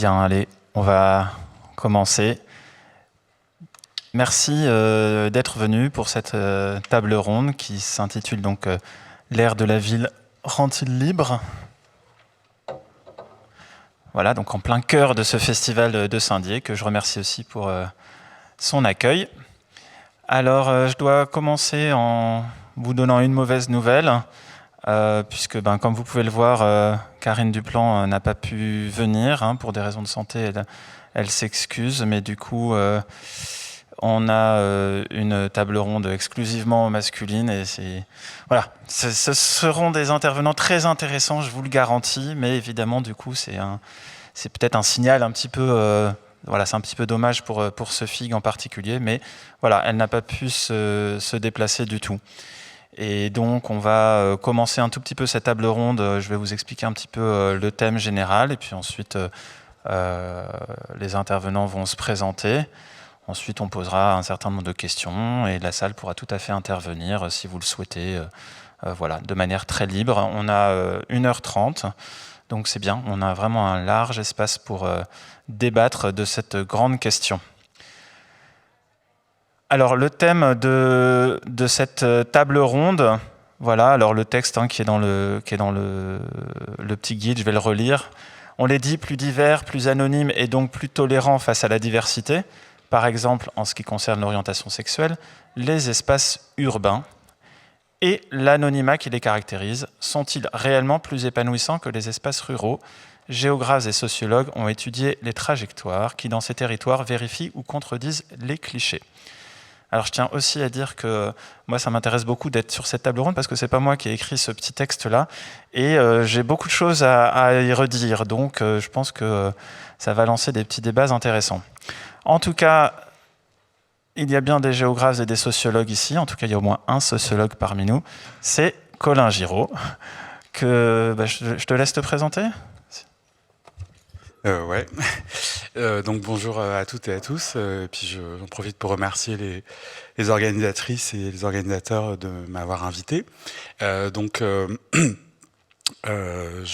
Bien, allez, on va commencer. Merci d'être venu pour cette table ronde qui s'intitule donc L'air de la ville rend-il libre? Voilà, donc en plein cœur de ce festival de Saint-Dié, que je remercie aussi pour son accueil. Alors, je dois commencer en vous donnant une mauvaise nouvelle, puisque, comme vous pouvez le voir, Karine Duplan n'a pas pu venir pour des raisons de santé. Elle s'excuse, mais du coup, on a une table ronde exclusivement masculine et voilà, ce seront des intervenants très intéressants, je vous le garantis, mais évidemment, du coup, c'est peut-être un signal un petit peu. Voilà, c'est un petit peu dommage pour Sophie en particulier, mais voilà, elle n'a pas pu se déplacer du tout. Et donc, on va commencer un tout petit peu cette table ronde. Je vais vous expliquer un petit peu le thème général, et puis ensuite, les intervenants vont se présenter. Ensuite, on posera un certain nombre de questions, et la salle pourra tout à fait intervenir si vous le souhaitez, voilà, de manière très libre. On a 1h30, donc c'est bien. On a vraiment un large espace pour débattre de cette grande question. Alors, le thème de cette table ronde, voilà, alors le texte qui est dans le petit guide, je vais le relire. On les dit plus divers, plus anonymes et donc plus tolérants face à la diversité. Par exemple, en ce qui concerne l'orientation sexuelle, les espaces urbains et l'anonymat qui les caractérise sont-ils réellement plus épanouissants que les espaces ruraux? Géographes et sociologues ont étudié les trajectoires qui, dans ces territoires, vérifient ou contredisent les clichés. Alors je tiens aussi à dire que moi ça m'intéresse beaucoup d'être sur cette table ronde parce que c'est pas moi qui ai écrit ce petit texte-là et j'ai beaucoup de choses à y redire, donc je pense que ça va lancer des petits débats intéressants. En tout cas, il y a bien des géographes et des sociologues ici, en tout cas il y a au moins un sociologue parmi nous, c'est Colin Giraud, que je te laisse te présenter. Ouais. Donc bonjour à toutes et à tous. Puis j'en profite pour remercier les organisatrices et les organisateurs de m'avoir invité. Je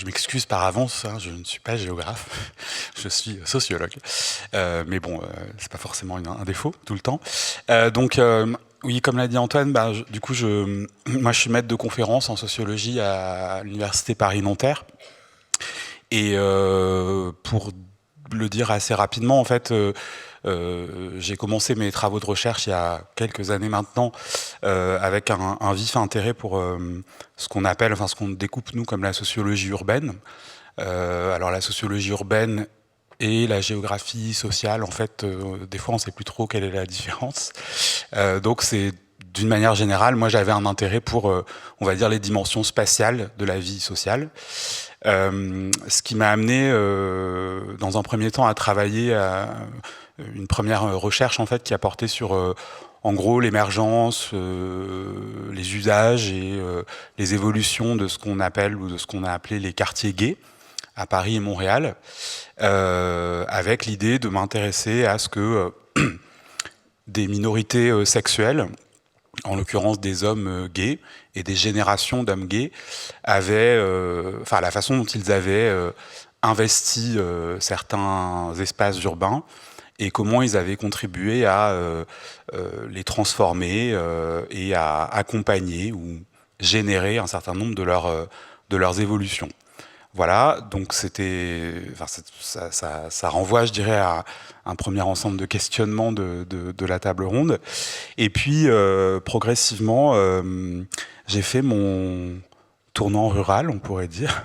m'excuse par avance, je ne suis pas géographe, je suis sociologue. Mais bon, c'est pas forcément un défaut tout le temps. Oui, comme l'a dit Antoine, moi je suis maître de conférence en sociologie à l'université Paris-Nanterre. Et pour le dire assez rapidement, en fait, j'ai commencé mes travaux de recherche il y a quelques années maintenant, avec un vif intérêt pour ce qu'on appelle, enfin ce qu'on découpe nous comme la sociologie urbaine. Alors la sociologie urbaine et la géographie sociale, en fait, des fois on ne sait plus trop quelle est la différence. Donc c'est d'une manière générale, moi j'avais un intérêt pour, on va dire, les dimensions spatiales de la vie sociale. Ce qui m'a amené dans un premier temps à travailler à une première recherche en fait qui a porté sur en gros l'émergence, les usages et les évolutions de ce qu'on appelle ou de ce qu'on a appelé les quartiers gays à Paris et Montréal, avec l'idée de m'intéresser à ce que des minorités sexuelles, en l'occurrence des hommes gays et des générations d'hommes gays, avaient, la façon dont ils avaient investi certains espaces urbains et comment ils avaient contribué à les transformer et à accompagner ou générer un certain nombre de leurs évolutions. Voilà, donc ça renvoie, je dirais, à un premier ensemble de questionnements de la table ronde. Et puis, progressivement, j'ai fait mon tournant rural, on pourrait dire.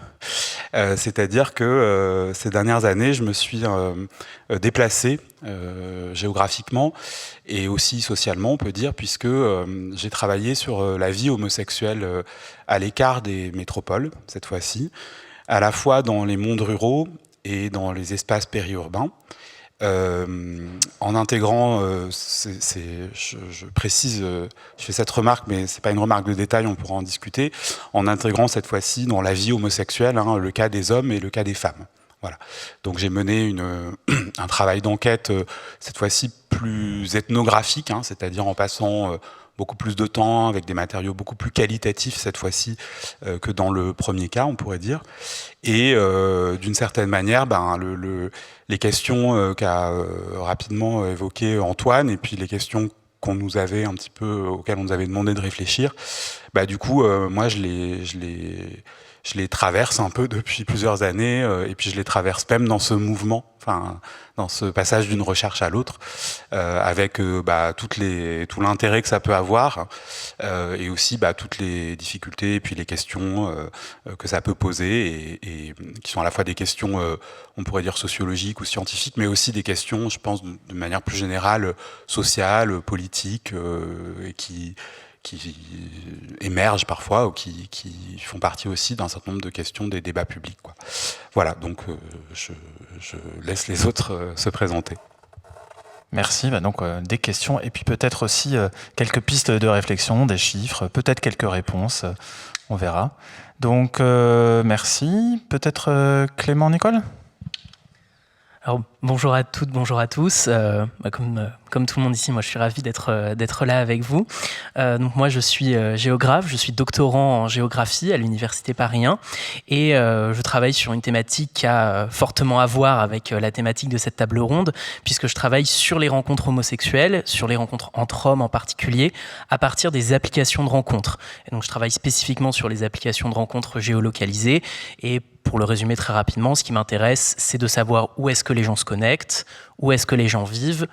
C'est-à-dire que ces dernières années, je me suis déplacé géographiquement et aussi socialement, on peut dire, puisque j'ai travaillé sur la vie homosexuelle à l'écart des métropoles, cette fois-ci, à la fois dans les mondes ruraux et dans les espaces périurbains. En intégrant, je précise, je fais cette remarque, mais c'est pas une remarque de détail, on pourra en discuter, en intégrant cette fois-ci dans la vie homosexuelle, le cas des hommes et le cas des femmes. Voilà. Donc j'ai mené un travail d'enquête, cette fois-ci plus ethnographique, c'est-à-dire en passant beaucoup plus de temps, avec des matériaux beaucoup plus qualitatifs cette fois-ci que dans le premier cas, on pourrait dire. Et d'une certaine manière, les questions qu'a rapidement évoquées Antoine, et puis les questions qu'on nous avait un petit peu, auxquelles on nous avait demandé de réfléchir, du coup, moi, je les traverse un peu depuis plusieurs années, et puis je les traverse même dans ce mouvement, enfin, dans ce passage d'une recherche à l'autre, avec tout l'intérêt que ça peut avoir, et aussi toutes les difficultés et puis les questions que ça peut poser, et qui sont à la fois des questions, on pourrait dire sociologiques ou scientifiques, mais aussi des questions, je pense, de manière plus générale, sociale, politique, et qui émergent parfois ou qui font partie aussi d'un certain nombre de questions des débats publics, quoi. Voilà, donc je laisse les autres se présenter. Merci. Donc des questions et puis peut-être aussi quelques pistes de réflexion, des chiffres, peut-être quelques réponses, on verra. Donc merci. Peut-être Clément, Nicole ? Alors, bonjour à toutes, bonjour à tous. Comme tout le monde ici, moi je suis ravi d'être là avec vous. Donc moi je suis géographe, je suis doctorant en géographie à l'Université Paris 1 et je travaille sur une thématique qui a fortement à voir avec la thématique de cette table ronde, puisque je travaille sur les rencontres homosexuelles, sur les rencontres entre hommes en particulier, à partir des applications de rencontres. Et donc je travaille spécifiquement sur les applications de rencontres géolocalisées, et pour le résumer très rapidement, ce qui m'intéresse, c'est de savoir où est-ce que les gens se connectent, où est-ce que les gens vivent,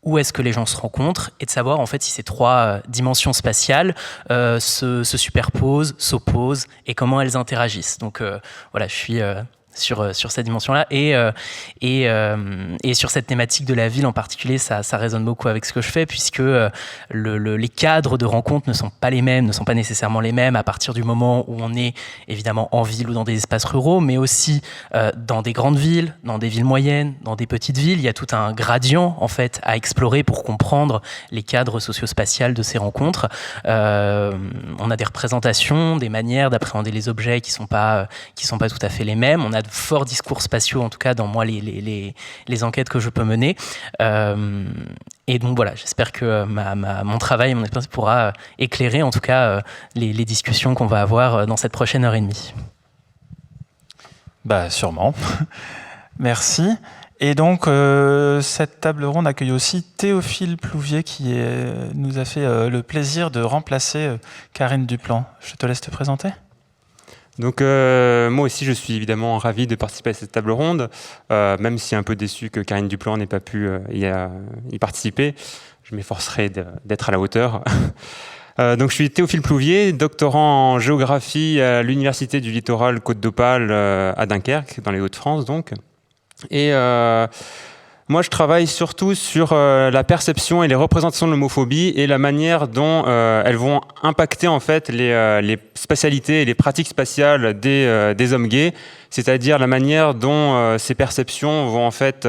où est-ce que les gens se rencontrent, et de savoir en fait si ces trois dimensions spatiales se superposent, s'opposent, et comment elles interagissent. Donc voilà, je suis sur cette dimension-là, et sur cette thématique de la ville en particulier, ça résonne beaucoup avec ce que je fais, puisque les cadres de rencontres ne sont pas les mêmes, ne sont pas nécessairement les mêmes à partir du moment où on est évidemment en ville ou dans des espaces ruraux, mais aussi dans des grandes villes, dans des villes moyennes, dans des petites villes. Il y a tout un gradient en fait à explorer pour comprendre les cadres socio-spatials de ces rencontres. On a des représentations, des manières d'appréhender les objets qui sont pas tout à fait les mêmes. On a de forts discours spatiaux, en tout cas dans moi les enquêtes que je peux mener. Et donc voilà, j'espère que mon travail et mon expérience pourra éclairer en tout cas les discussions qu'on va avoir dans cette prochaine heure et demie. Sûrement. Merci. Et donc, cette table ronde accueille aussi Théophile Plouvier qui nous a fait le plaisir de remplacer Karine Duplan. Je te laisse te présenter. Donc moi aussi je suis évidemment ravi de participer à cette table ronde, même si un peu déçu que Karine Duplan n'ait pas pu y participer. Je m'efforcerai d'être à la hauteur. Donc je suis Théophile Plouvier, doctorant en géographie à l'Université du Littoral Côte d'Opale à Dunkerque, dans les Hauts-de-France donc. Et moi, je travaille surtout sur la perception et les représentations de l'homophobie et la manière dont elles vont impacter en fait les spatialités et les pratiques spatiales des hommes gays, c'est-à-dire la manière dont ces perceptions vont en fait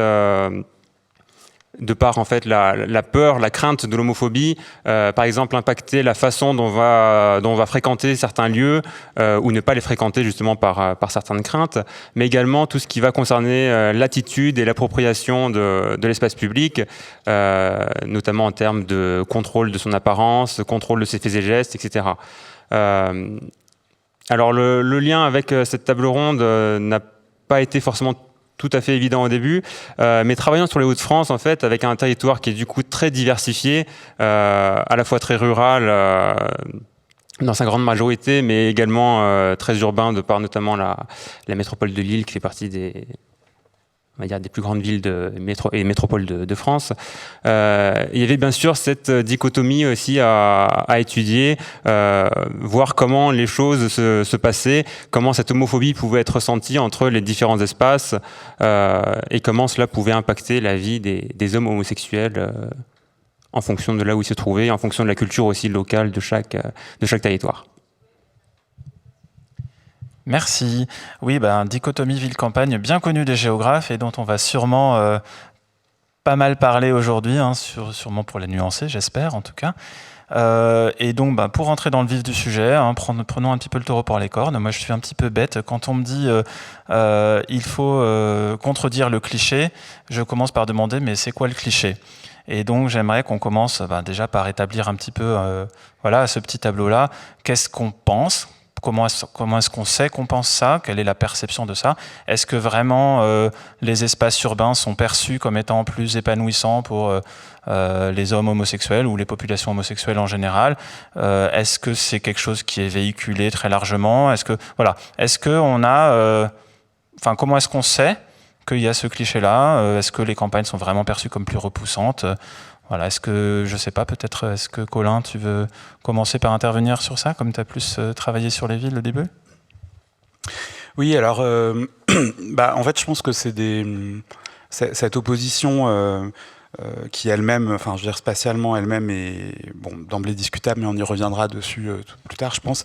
de par en fait la peur, la crainte de l'homophobie, par exemple impacter la façon dont on va fréquenter certains lieux ou ne pas les fréquenter justement par certaines craintes, mais également tout ce qui va concerner l'attitude et l'appropriation de l'espace public, notamment en termes de contrôle de son apparence, contrôle de ses faits et gestes, etc. Alors le lien avec cette table ronde n'a pas été forcément tout à fait évident au début, mais travaillant sur les Hauts-de-France, en fait, avec un territoire qui est du coup très diversifié, à la fois très rural dans sa grande majorité, mais également très urbain de par notamment la métropole de Lille qui fait partie des plus grandes villes et métropoles de France. Il y avait bien sûr cette dichotomie aussi à étudier, voir comment les choses se passaient, comment cette homophobie pouvait être ressentie entre les différents espaces et comment cela pouvait impacter la vie des hommes homosexuels en fonction de là où ils se trouvaient, en fonction de la culture aussi locale de chaque territoire. Merci. Oui, dichotomie ville-campagne bien connue des géographes et dont on va sûrement pas mal parler aujourd'hui, sûrement pour la nuancer, j'espère en tout cas. Et donc, pour rentrer dans le vif du sujet, prenons un petit peu le taureau par les cornes. Moi, je suis un petit peu bête. Quand on me dit il faut contredire le cliché, je commence par demander mais c'est quoi le cliché ? Et donc j'aimerais qu'on commence déjà par établir un petit peu voilà, ce petit tableau-là. Qu'est-ce qu'on pense ? Comment est-ce qu'on sait qu'on pense ça ? Quelle est la perception de ça ? Est-ce que vraiment les espaces urbains sont perçus comme étant plus épanouissants pour les hommes homosexuels ou les populations homosexuelles en général ? Est-ce que c'est quelque chose qui est véhiculé très largement ? Est-ce que on a... comment est-ce qu'on sait qu'il y a ce cliché-là ? Est-ce que les campagnes sont vraiment perçues comme plus repoussantes ? Voilà, est-ce que, je sais pas, peut-être, est-ce que Colin, tu veux commencer par intervenir sur ça, comme tu as plus travaillé sur les villes au début ? Oui, alors, en fait, je pense que cette opposition qui elle-même, spatialement elle-même est d'emblée discutable, mais on y reviendra dessus plus tard, je pense.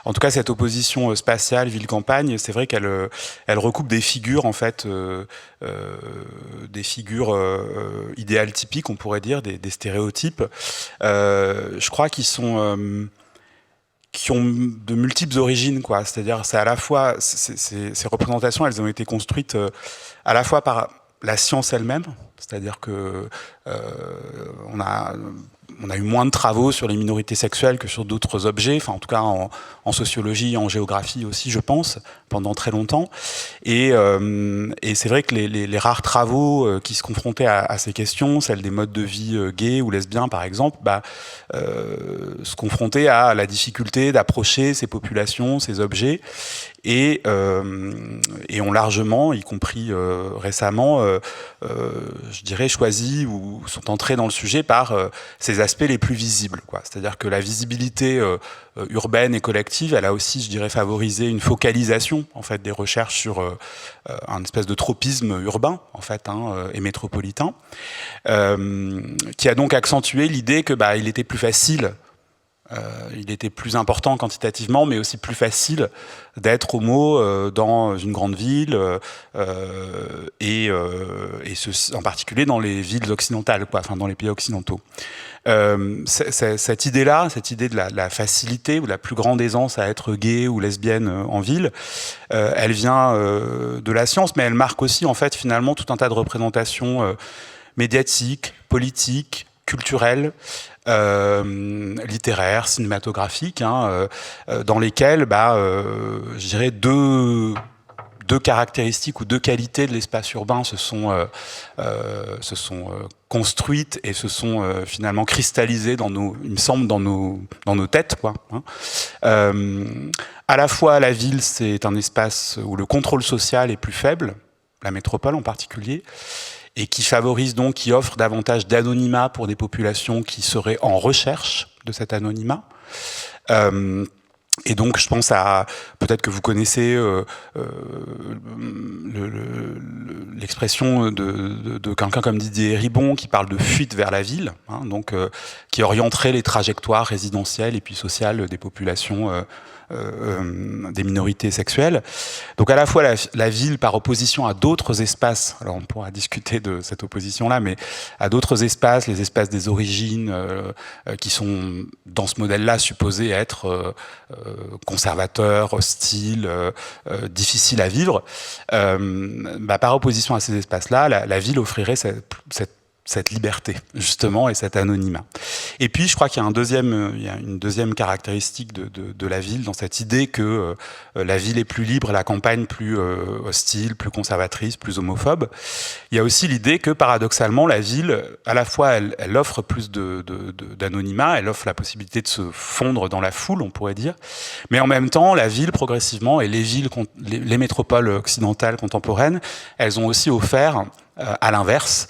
En tout cas, cette opposition spatiale ville-campagne, c'est vrai qu'elle recoupe des figures, en fait, des figures idéales typiques, on pourrait dire, des stéréotypes. Je crois qui ont de multiples origines, quoi. C'est-à-dire, c'est à la fois ces représentations, elles ont été construites à la fois par la science elle-même, c'est-à-dire que on a eu moins de travaux sur les minorités sexuelles que sur d'autres objets, en tout cas en sociologie, en géographie aussi, je pense, pendant très longtemps. Et c'est vrai que les rares travaux qui se confrontaient à ces questions, celles des modes de vie gays ou lesbiens par exemple, se confrontaient à la difficulté d'approcher ces populations, ces objets, et ont largement, y compris récemment, je dirais, choisi ou sont entrés dans le sujet par ces aspects les plus visibles, quoi. C'est-à-dire que la visibilité urbaine et collective, elle a aussi, je dirais, favorisé une focalisation en fait des recherches sur un espèce de tropisme urbain en fait et métropolitain, qui a donc accentué l'idée que il était plus facile. Il était plus important quantitativement, mais aussi plus facile d'être homo dans une grande ville, et en particulier dans les villes occidentales, dans les pays occidentaux. Cette idée-là, cette idée de la facilité ou de la plus grande aisance à être gay ou lesbienne en ville, elle vient de la science, mais elle marque aussi en fait finalement tout un tas de représentations médiatiques, politiques, culturelles, littéraires, cinématographiques, dans lesquelles, je dirais, deux caractéristiques ou deux qualités de l'espace urbain se sont construites et se sont finalement cristallisées il me semble, dans nos têtes, quoi. À la fois, la ville, c'est un espace où le contrôle social est plus faible, la métropole en particulier, et qui favorise donc, qui offre davantage d'anonymat pour des populations qui seraient en recherche de cet anonymat. Et donc, je pense à, peut-être que vous connaissez l'expression de quelqu'un comme Didier Ribon qui parle de fuite vers la ville, qui orienterait les trajectoires résidentielles et puis sociales des populations des minorités sexuelles. Donc à la fois la ville par opposition à d'autres espaces, alors on pourra discuter de cette opposition-là, mais à d'autres espaces, les espaces des origines, qui sont dans ce modèle-là supposés être conservateurs, hostiles, difficiles à vivre, par opposition à ces espaces-là, la ville offrirait cette liberté, justement, et cet anonymat. Et puis, je crois qu'il y a une deuxième caractéristique de la ville, dans cette idée que la ville est plus libre, la campagne plus hostile, plus conservatrice, plus homophobe. Il y a aussi l'idée que, paradoxalement, la ville, à la fois, elle offre plus d'anonymat, elle offre la possibilité de se fondre dans la foule, on pourrait dire, mais en même temps, la ville, progressivement, et les métropoles occidentales contemporaines, elles ont aussi offert, à l'inverse,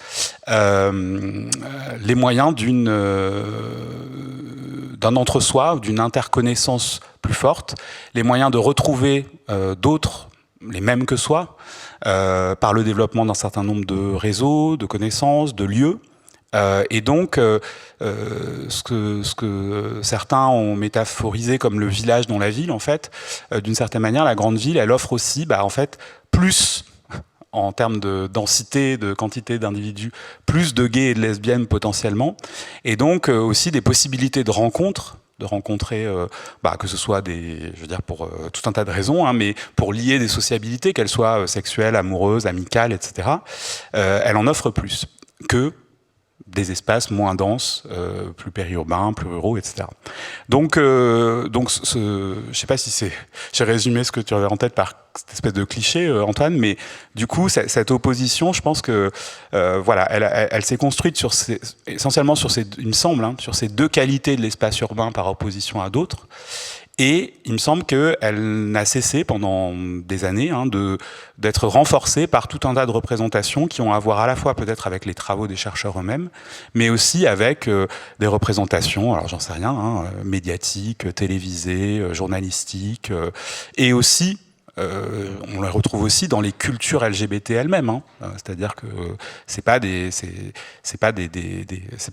les moyens d'un entre-soi, d'une interconnaissance plus forte, les moyens de retrouver d'autres, les mêmes que soi, par le développement d'un certain nombre de réseaux, de connaissances, de lieux. Et donc, ce que certains ont métaphorisé comme le village dans la ville, en fait, d'une certaine manière, la grande ville, elle offre aussi, en fait, plus en termes de densité, de quantité d'individus, plus de gays et de lesbiennes potentiellement, et donc aussi des possibilités de rencontres, de rencontrer, que ce soit pour tout un tas de raisons, mais pour lier des sociabilités, qu'elles soient sexuelles, amoureuses, amicales, etc. Elle en offre plus que des espaces moins denses, plus périurbains, plus ruraux, etc. Donc je sais pas si j'ai résumé ce que tu avais en tête par cette espèce de cliché, Antoine, mais du coup, cette opposition, je pense que voilà, elle s'est construite essentiellement sur il me semble, sur ces deux qualités de l'espace urbain par opposition à d'autres. Et il me semble qu'elle n'a cessé pendant des années d'être renforcée par tout un tas de représentations qui ont à voir à la fois peut-être avec les travaux des chercheurs eux-mêmes, mais aussi avec des représentations, alors j'en sais rien, médiatiques, télévisées, journalistiques, et aussi on les retrouve aussi dans les cultures LGBT elles-mêmes, c'est-à-dire que c'est pas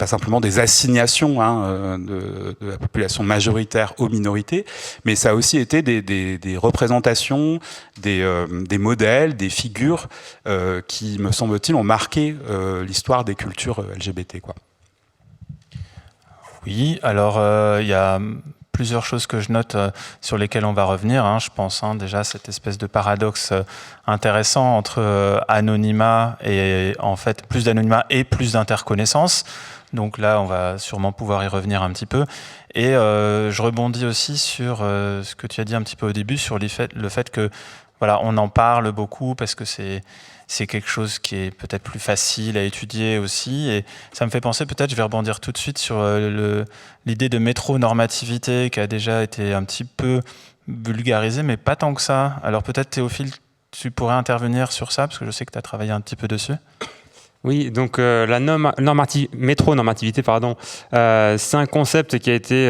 simplement des assignations de la population majoritaire aux minorités, mais ça a aussi été des représentations, des modèles, des figures qui, me semble-t-il, ont marqué l'histoire des cultures LGBT, quoi. Oui, alors il y a plusieurs choses que je note sur lesquelles on va revenir, je pense. Déjà, cette espèce de paradoxe intéressant entre anonymat et en fait plus d'anonymat et plus d'interconnaissance. Donc là, on va sûrement pouvoir y revenir un petit peu. Et je rebondis aussi sur ce que tu as dit un petit peu au début, sur le fait que voilà, on en parle beaucoup parce que c'est quelque chose qui est peut-être plus facile à étudier aussi. Et ça me fait penser, peut-être, je vais rebondir tout de suite sur l'idée de métronormativité qui a déjà été un petit peu vulgarisée, mais pas tant que ça. Alors peut-être, Théophile, tu pourrais intervenir sur ça, parce que je sais que tu as travaillé un petit peu dessus. Oui, donc la métronormativité, c'est un concept qui a été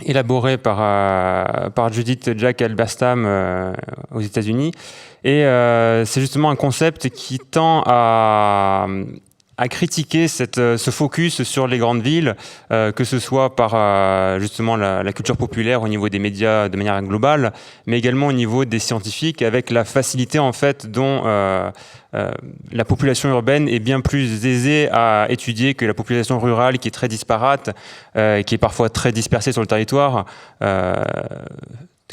élaboré par Judith Jack Halberstam aux États-Unis. Et c'est justement un concept qui tend à critiquer ce focus sur les grandes villes, que ce soit par justement la culture populaire au niveau des médias de manière globale, mais également au niveau des scientifiques, avec la facilité en fait dont la population urbaine est bien plus aisée à étudier que la population rurale, qui est très disparate, qui est parfois très dispersée sur le territoire.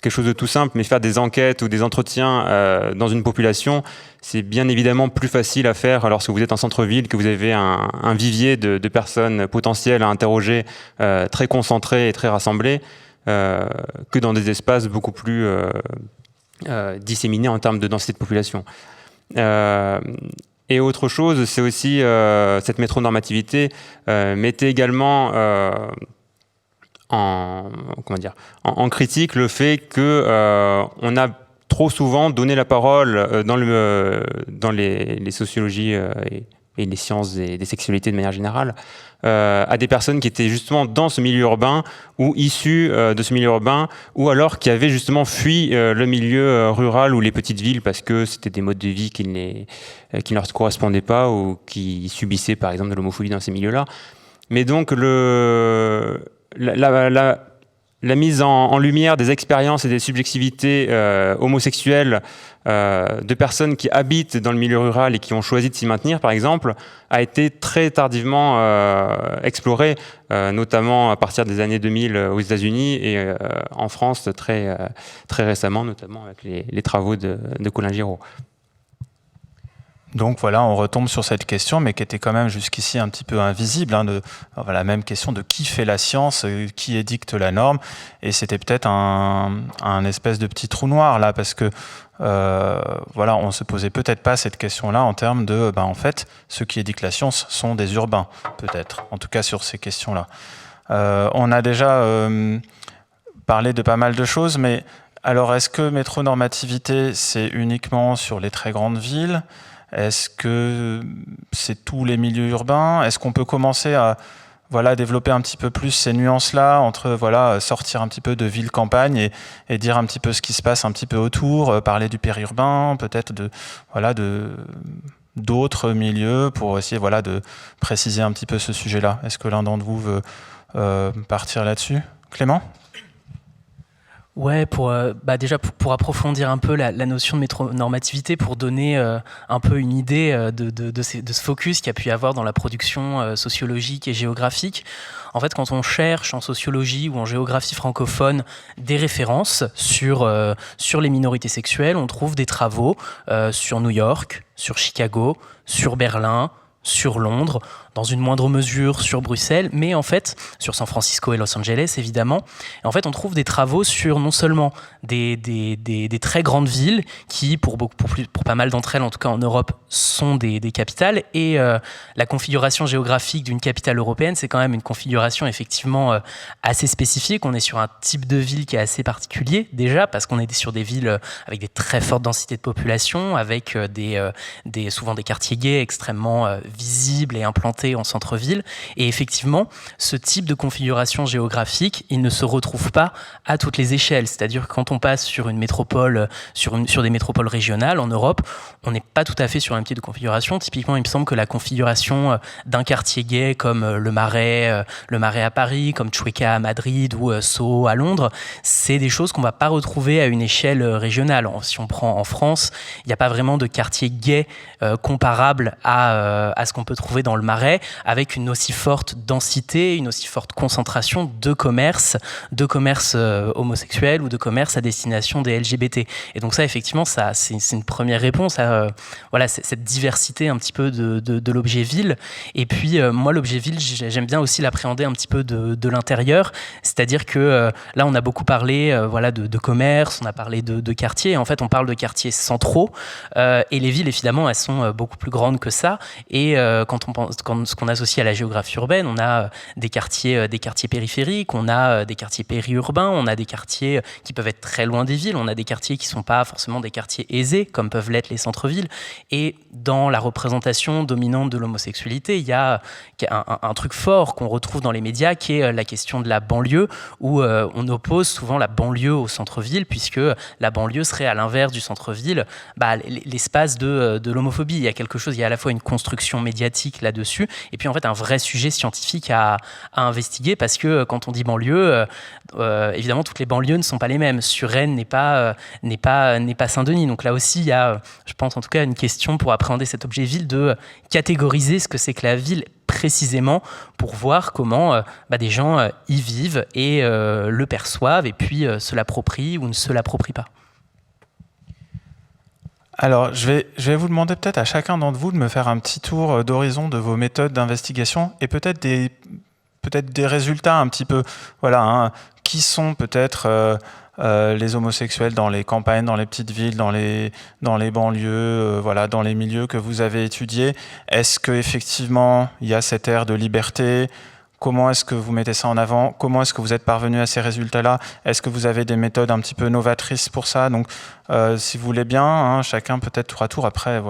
Quelque chose de tout simple, mais faire des enquêtes ou des entretiens dans une population, c'est bien évidemment plus facile à faire lorsque vous êtes en centre-ville, que vous avez un vivier de personnes potentielles à interroger, très concentrées et très rassemblées, que dans des espaces beaucoup plus disséminés en termes de densité de population. Et autre chose, c'est aussi cette métronormativité mettait également en critique le fait que on a trop souvent donné la parole dans les sociologies et les sciences des sexualités de manière générale à des personnes qui étaient justement dans ce milieu urbain ou issues de ce milieu urbain, ou alors qui avaient justement fui le milieu rural ou les petites villes parce que c'était des modes de vie qui ne leur correspondaient pas, ou qui subissaient par exemple de l'homophobie dans ces milieux-là. Mais donc la mise en lumière des expériences et des subjectivités homosexuelles de personnes qui habitent dans le milieu rural et qui ont choisi de s'y maintenir, par exemple, a été très tardivement explorée, notamment à partir des années 2000 aux États-Unis et en France très récemment, notamment avec les travaux de Colin Giraud. Donc voilà, on retombe sur cette question, mais qui était quand même jusqu'ici un petit peu invisible, la même question de qui fait la science, qui édicte la norme, et c'était peut-être un espèce de petit trou noir là, parce que on se posait peut-être pas cette question-là en termes de, en fait, ceux qui édictent la science sont des urbains, peut-être, en tout cas sur ces questions-là. On a déjà parlé de pas mal de choses, mais alors est-ce que métronormativité, c'est uniquement sur les très grandes villes ? Est-ce que c'est tous les milieux urbains ? Est-ce qu'on peut commencer à développer un petit peu plus ces nuances-là entre sortir un petit peu de ville-campagne et dire un petit peu ce qui se passe un petit peu autour, parler du périurbain, peut-être d'autres milieux pour essayer de préciser un petit peu ce sujet-là. Est-ce que l'un d'entre vous veut partir là-dessus ? Clément ? Ouais, déjà pour approfondir un peu la notion de métronormativité, pour donner un peu une idée de ce focus qu'il y a pu y avoir dans la production sociologique et géographique. En fait, quand on cherche en sociologie ou en géographie francophone des références sur les minorités sexuelles, on trouve des travaux sur New York, sur Chicago, sur Berlin, sur Londres, dans une moindre mesure sur Bruxelles, mais en fait sur San Francisco et Los Angeles évidemment. Et en fait on trouve des travaux sur non seulement des très grandes villes qui pour pas mal d'entre elles, en tout cas en Europe, sont des capitales, et la configuration géographique d'une capitale européenne, c'est quand même une configuration effectivement assez spécifique. On est sur un type de ville qui est assez particulier déjà, parce qu'on est sur des villes avec des très fortes densités de population, avec souvent des quartiers gays extrêmement visibles et implantés en centre-ville. Et effectivement, ce type de configuration géographique, il ne se retrouve pas à toutes les échelles. C'est-à-dire que quand on passe sur une métropole, sur des métropoles régionales en Europe, on n'est pas tout à fait sur un type de configuration. Typiquement, il me semble que la configuration d'un quartier gay comme le Marais à Paris, comme Chueca à Madrid ou Soho à Londres, c'est des choses qu'on ne va pas retrouver à une échelle régionale. Si on prend en France, il n'y a pas vraiment de quartier gay comparable à ce qu'on peut trouver dans le Marais, avec une aussi forte densité, une aussi forte concentration de commerces homosexuels ou de commerces à destination des LGBT. Et donc ça, effectivement, c'est une première réponse à cette diversité un petit peu de l'objet ville. Et puis, moi, l'objet ville, j'aime bien aussi l'appréhender un petit peu de l'intérieur. C'est-à-dire que là, on a beaucoup parlé de commerce, on a parlé de quartiers. Et en fait, on parle de quartiers centraux. Et les villes, évidemment, elles sont beaucoup plus grandes que ça. Et quand ce qu'on associe à la géographie urbaine, on a des quartiers périphériques, on a des quartiers périurbains, on a des quartiers qui peuvent être très loin des villes, on a des quartiers qui ne sont pas forcément des quartiers aisés, comme peuvent l'être les centres-villes. Et dans la représentation dominante de l'homosexualité, il y a un truc fort qu'on retrouve dans les médias, qui est la question de la banlieue, où on oppose souvent la banlieue au centre-ville, puisque la banlieue serait à l'inverse du centre-ville, l'espace de l'homophobie. Il y a à la fois une construction médiatique là-dessus, et puis en fait un vrai sujet scientifique à investiguer, parce que quand on dit banlieue, évidemment toutes les banlieues ne sont pas les mêmes. Suresnes n'est pas Saint-Denis. Donc là aussi il y a, je pense en tout cas, une question pour appréhender cet objet ville, de catégoriser ce que c'est que la ville précisément, pour voir comment des gens y vivent et le perçoivent, et puis se l'approprient ou ne se l'approprient pas. Alors, je vais vous demander peut-être à chacun d'entre vous de me faire un petit tour d'horizon de vos méthodes d'investigation, et peut-être des résultats un petit peu, qui sont peut-être les homosexuels dans les campagnes, dans les petites villes, dans les banlieues, dans les milieux que vous avez étudiés. Est-ce qu'effectivement, il y a cette ère de liberté ? Comment est-ce que vous mettez ça en avant ? Comment est-ce que vous êtes parvenu à ces résultats-là ? Est-ce que vous avez des méthodes un petit peu novatrices pour ça ? Donc, si vous voulez bien, chacun peut-être tour à tour. Après,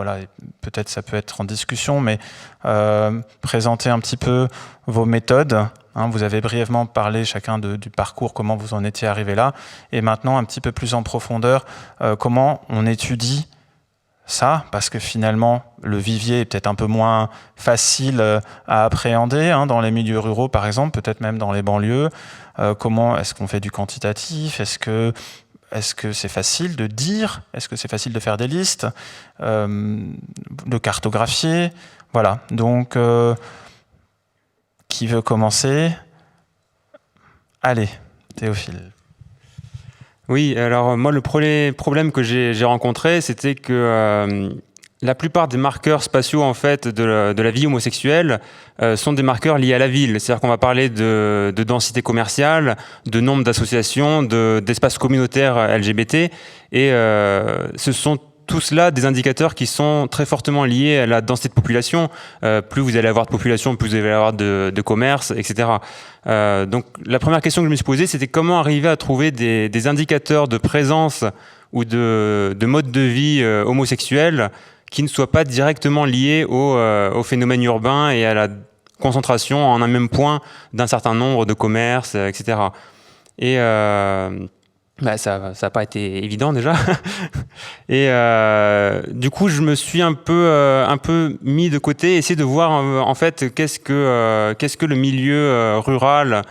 peut-être ça peut être en discussion, mais présentez un petit peu vos méthodes. Vous avez brièvement parlé chacun du parcours, comment vous en étiez arrivé là. Et maintenant, un petit peu plus en profondeur, comment on étudie ça, parce que finalement, le vivier est peut-être un peu moins facile à appréhender dans les milieux ruraux, par exemple, peut-être même dans les banlieues. Comment est-ce qu'on fait du quantitatif ? Est-ce que c'est facile de dire ? Est-ce que c'est facile de faire des listes ? De cartographier ? Voilà. Donc, qui veut commencer ? Allez, Théophile. Oui, alors moi, le premier problème que j'ai rencontré, c'était que la plupart des marqueurs spatiaux en fait de la vie homosexuelle sont des marqueurs liés à la ville. C'est-à-dire qu'on va parler de densité commerciale, de nombre d'associations, d'espaces communautaires LGBT, et ce sont tous là des indicateurs qui sont très fortement liés à la densité de population. Plus vous allez avoir de population, plus vous allez avoir de commerce, etc. Donc la première question que je me suis posée, c'était comment arriver à trouver des indicateurs de présence ou de mode de vie homosexuel qui ne soient pas directement liés au phénomène urbain et à la concentration en un même point d'un certain nombre de commerces, etc. Et ça n'a pas été évident déjà. Et du coup, je me suis un peu mis de côté, essayer de voir en fait qu'est-ce que le milieu rural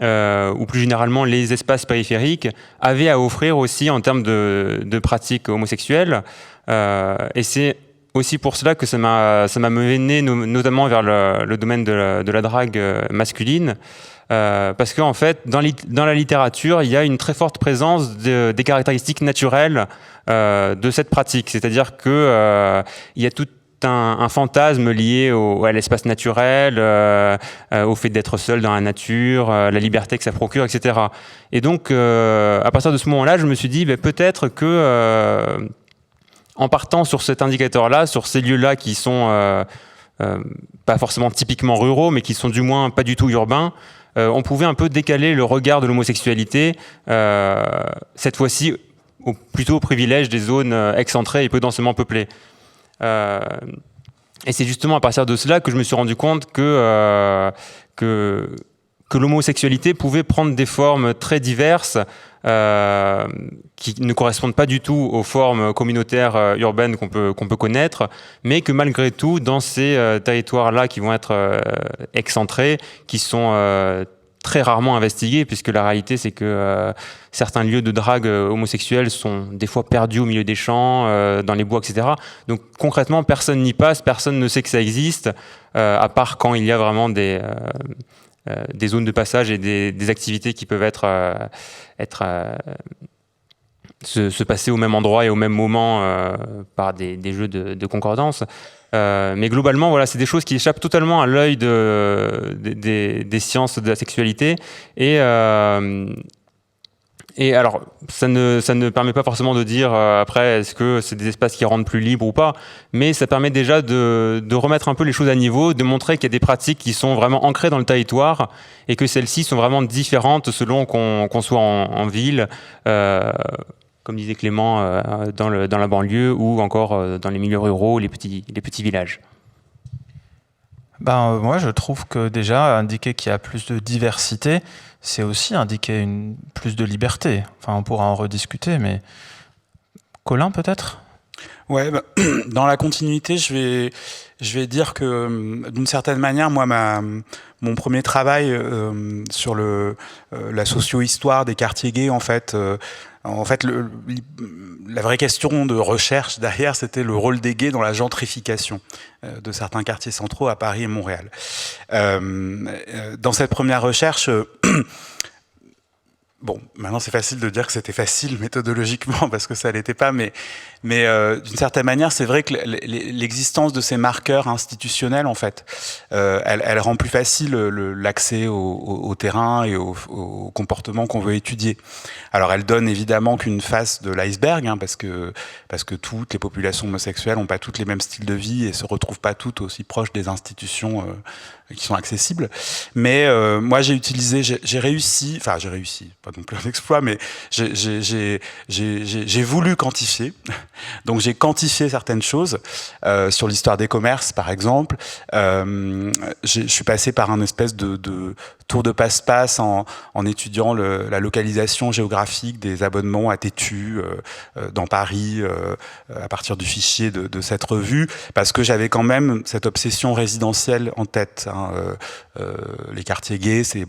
ou plus généralement les espaces périphériques avaient à offrir aussi en termes de pratiques homosexuelles. Et c'est aussi pour cela que ça m'a mené notamment vers le domaine de la drague masculine. Parce qu'en fait, dans la littérature, il y a une très forte présence des caractéristiques naturelles de cette pratique. C'est-à-dire que il y a un fantasme lié à l'espace naturel, au fait d'être seul dans la nature, la liberté que ça procure, etc. Et donc, à partir de ce moment-là, je me suis dit, peut-être que, en partant sur cet indicateur-là, sur ces lieux-là qui sont pas forcément typiquement ruraux, mais qui sont du moins pas du tout urbains, on pouvait un peu décaler le regard de l'homosexualité, cette fois-ci plutôt au privilège des zones excentrées et peu densément peuplées. Et c'est justement à partir de cela que je me suis rendu compte que l'homosexualité pouvait prendre des formes très diverses qui ne correspondent pas du tout aux formes communautaires urbaines qu'on peut connaître, mais que malgré tout, dans ces territoires-là qui vont être excentrés, qui sont très rarement investigués, puisque la réalité c'est que certains lieux de drague homosexuels sont des fois perdus au milieu des champs, dans les bois, etc. Donc concrètement, personne n'y passe, personne ne sait que ça existe, à part quand il y a vraiment des zones de passage et des activités qui peuvent se passer au même endroit et au même moment par des jeux de concordance. Mais globalement, voilà, c'est des choses qui échappent totalement à l'œil des sciences de la sexualité. Et alors, ça ne permet pas forcément de dire après est-ce que c'est des espaces qui rendent plus libres ou pas, mais ça permet déjà de remettre un peu les choses à niveau, de montrer qu'il y a des pratiques qui sont vraiment ancrées dans le territoire et que celles-ci sont vraiment différentes selon qu'on soit en ville, comme disait Clément, dans la banlieue ou encore dans les milieux ruraux, les petits villages. Moi, je trouve que déjà, indiquer qu'il y a plus de diversité, c'est aussi indiquer plus de liberté. Enfin, on pourra en rediscuter, mais Colin, peut-être ? Ouais, dans la continuité, je vais dire que d'une certaine manière, moi, mon premier travail sur la socio-histoire des quartiers gays, en fait, la vraie question de recherche derrière, c'était le rôle des gays dans la gentrification de certains quartiers centraux à Paris et Montréal. Dans cette première recherche, bon, maintenant c'est facile de dire que c'était facile méthodologiquement parce que ça l'était pas, mais d'une certaine manière, c'est vrai que l'existence de ces marqueurs institutionnels, en fait, elle rend plus facile l'accès au terrain et au comportement qu'on veut étudier. Alors, elle donne évidemment qu'une face de l'iceberg, hein, parce que toutes les populations homosexuelles n'ont pas toutes les mêmes styles de vie et se retrouvent pas toutes aussi proches des institutions qui sont accessibles. Mais moi, j'ai réussi, pas non plus un exploit, mais j'ai voulu quantifier. Donc j'ai quantifié certaines choses sur l'histoire des commerces, par exemple. Je suis passé par un espèce de tour de passe-passe en étudiant la localisation géographique des abonnements à Tétu dans Paris à partir du fichier de cette revue, parce que j'avais quand même cette obsession résidentielle en tête. Hein. Les quartiers gays, c'est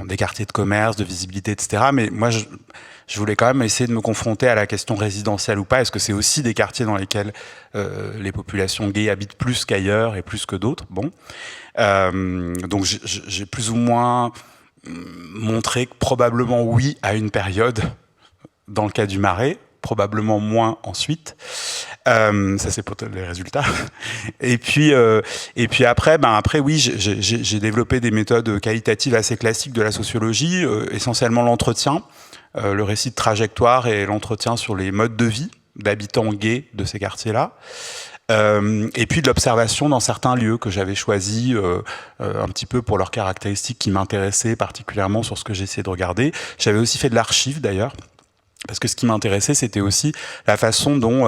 des quartiers de commerce, de visibilité, etc. Mais moi, je voulais quand même essayer de me confronter à la question résidentielle ou pas. Est-ce que c'est aussi des quartiers dans lesquels les populations gays habitent plus qu'ailleurs et plus que d'autres ? Bon. Donc j'ai plus ou moins montré que probablement oui à une période, dans le cas du Marais, probablement moins ensuite. Ça c'est pour les résultats. Et puis après oui, j'ai développé des méthodes qualitatives assez classiques de la sociologie, essentiellement l'entretien, le récit de trajectoire et l'entretien sur les modes de vie d'habitants gays de ces quartiers-là. Et puis de l'observation dans certains lieux que j'avais choisis un petit peu pour leurs caractéristiques qui m'intéressaient particulièrement sur ce que j'essayais de regarder. J'avais aussi fait de l'archive d'ailleurs, parce que ce qui m'intéressait, c'était aussi la façon dont